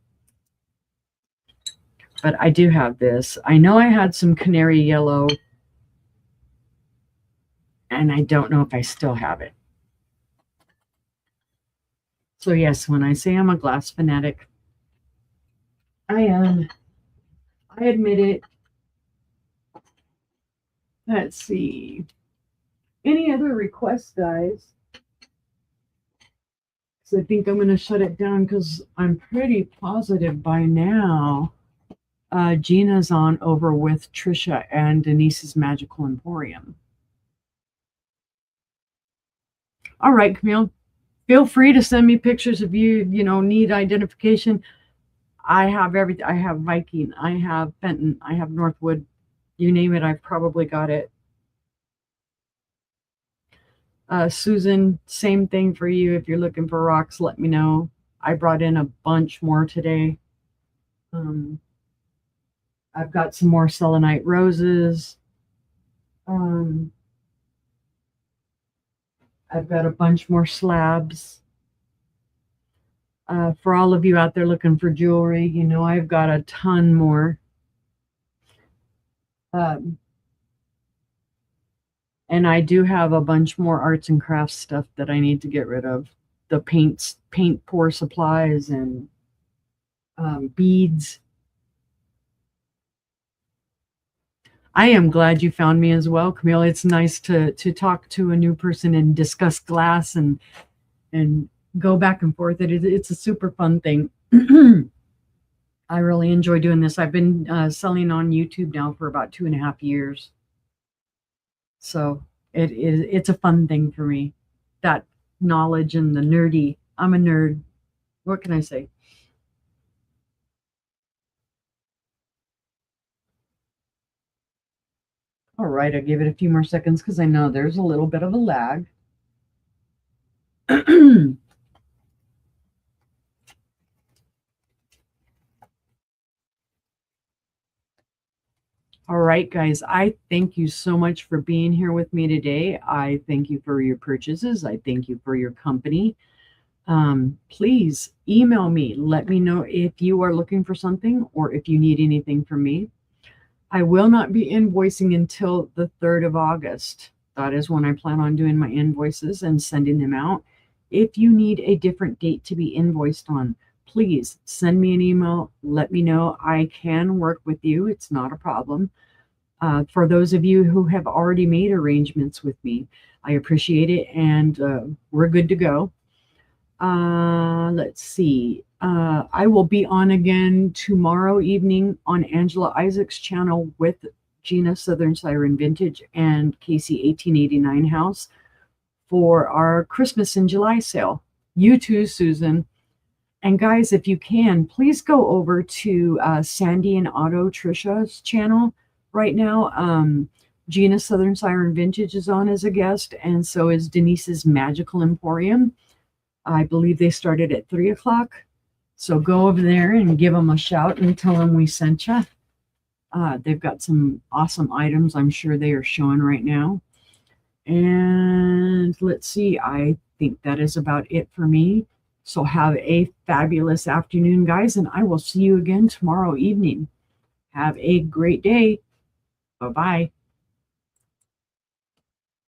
But I do have this. I know I had some canary yellow, and I don't know if I still have it. So yes, when I say I'm a glass fanatic, I am. I admit it. Let's see. Any other requests, guys? So I think I'm going to shut it down because I'm pretty positive by now Gina's on over with Trisha and Denise's Magical Emporium. All right, Camille. Feel free to send me pictures if you need identification. I have everything. I have Viking. I have Fenton. I have Northwood. You name it, I've probably got it. Susan, same thing for you. If you're looking for rocks, let me know. I brought in a bunch more today. I've got some more selenite roses. I've got a bunch more slabs. For all of you out there looking for jewelry, I've got a ton more. And I do have a bunch more arts and crafts stuff that I need to get rid of. The paint pour supplies and beads. I am glad you found me as well, Camille. It's nice to talk to a new person and discuss glass and go back and forth. It's a super fun thing. I really enjoy doing this. I've been selling on YouTube now for about 2.5 years. So it's a fun thing for me. That knowledge and the nerdy. I'm a nerd. What can I say? All right, I'll give it a few more seconds because I know there's a little bit of a lag. All right, guys, I thank you so much for being here with me today. I thank you for your purchases. I thank you for your company. Please email me. Let me know if you are looking for something or if you need anything from me. I will not be invoicing until the 3rd of August. That is when I plan on doing my invoices and sending them out. If you need a different date to be invoiced on, please send me an email. Let me know. I can work with you. It's not a problem. For those of you who have already made arrangements with me, I appreciate it, and we're good to go. Let's see. I will be on again tomorrow evening on Angela Isaac's channel with Gina Southern Siren Vintage and Casey 1889 House for our Christmas in July sale. You too, Susan. And guys, if you can, please go over to Sandy and Otto Trisha's channel right now. Gina Southern Siren Vintage is on as a guest, and so is Denise's Magical Emporium. I believe they started at 3 o'clock. So go over there and give them a shout and tell them we sent you. They've got some awesome items I'm sure they are showing right now. And let's see, I think that is about it for me. So have a fabulous afternoon, guys, and I will see you again tomorrow evening. Have a great day. Bye-bye.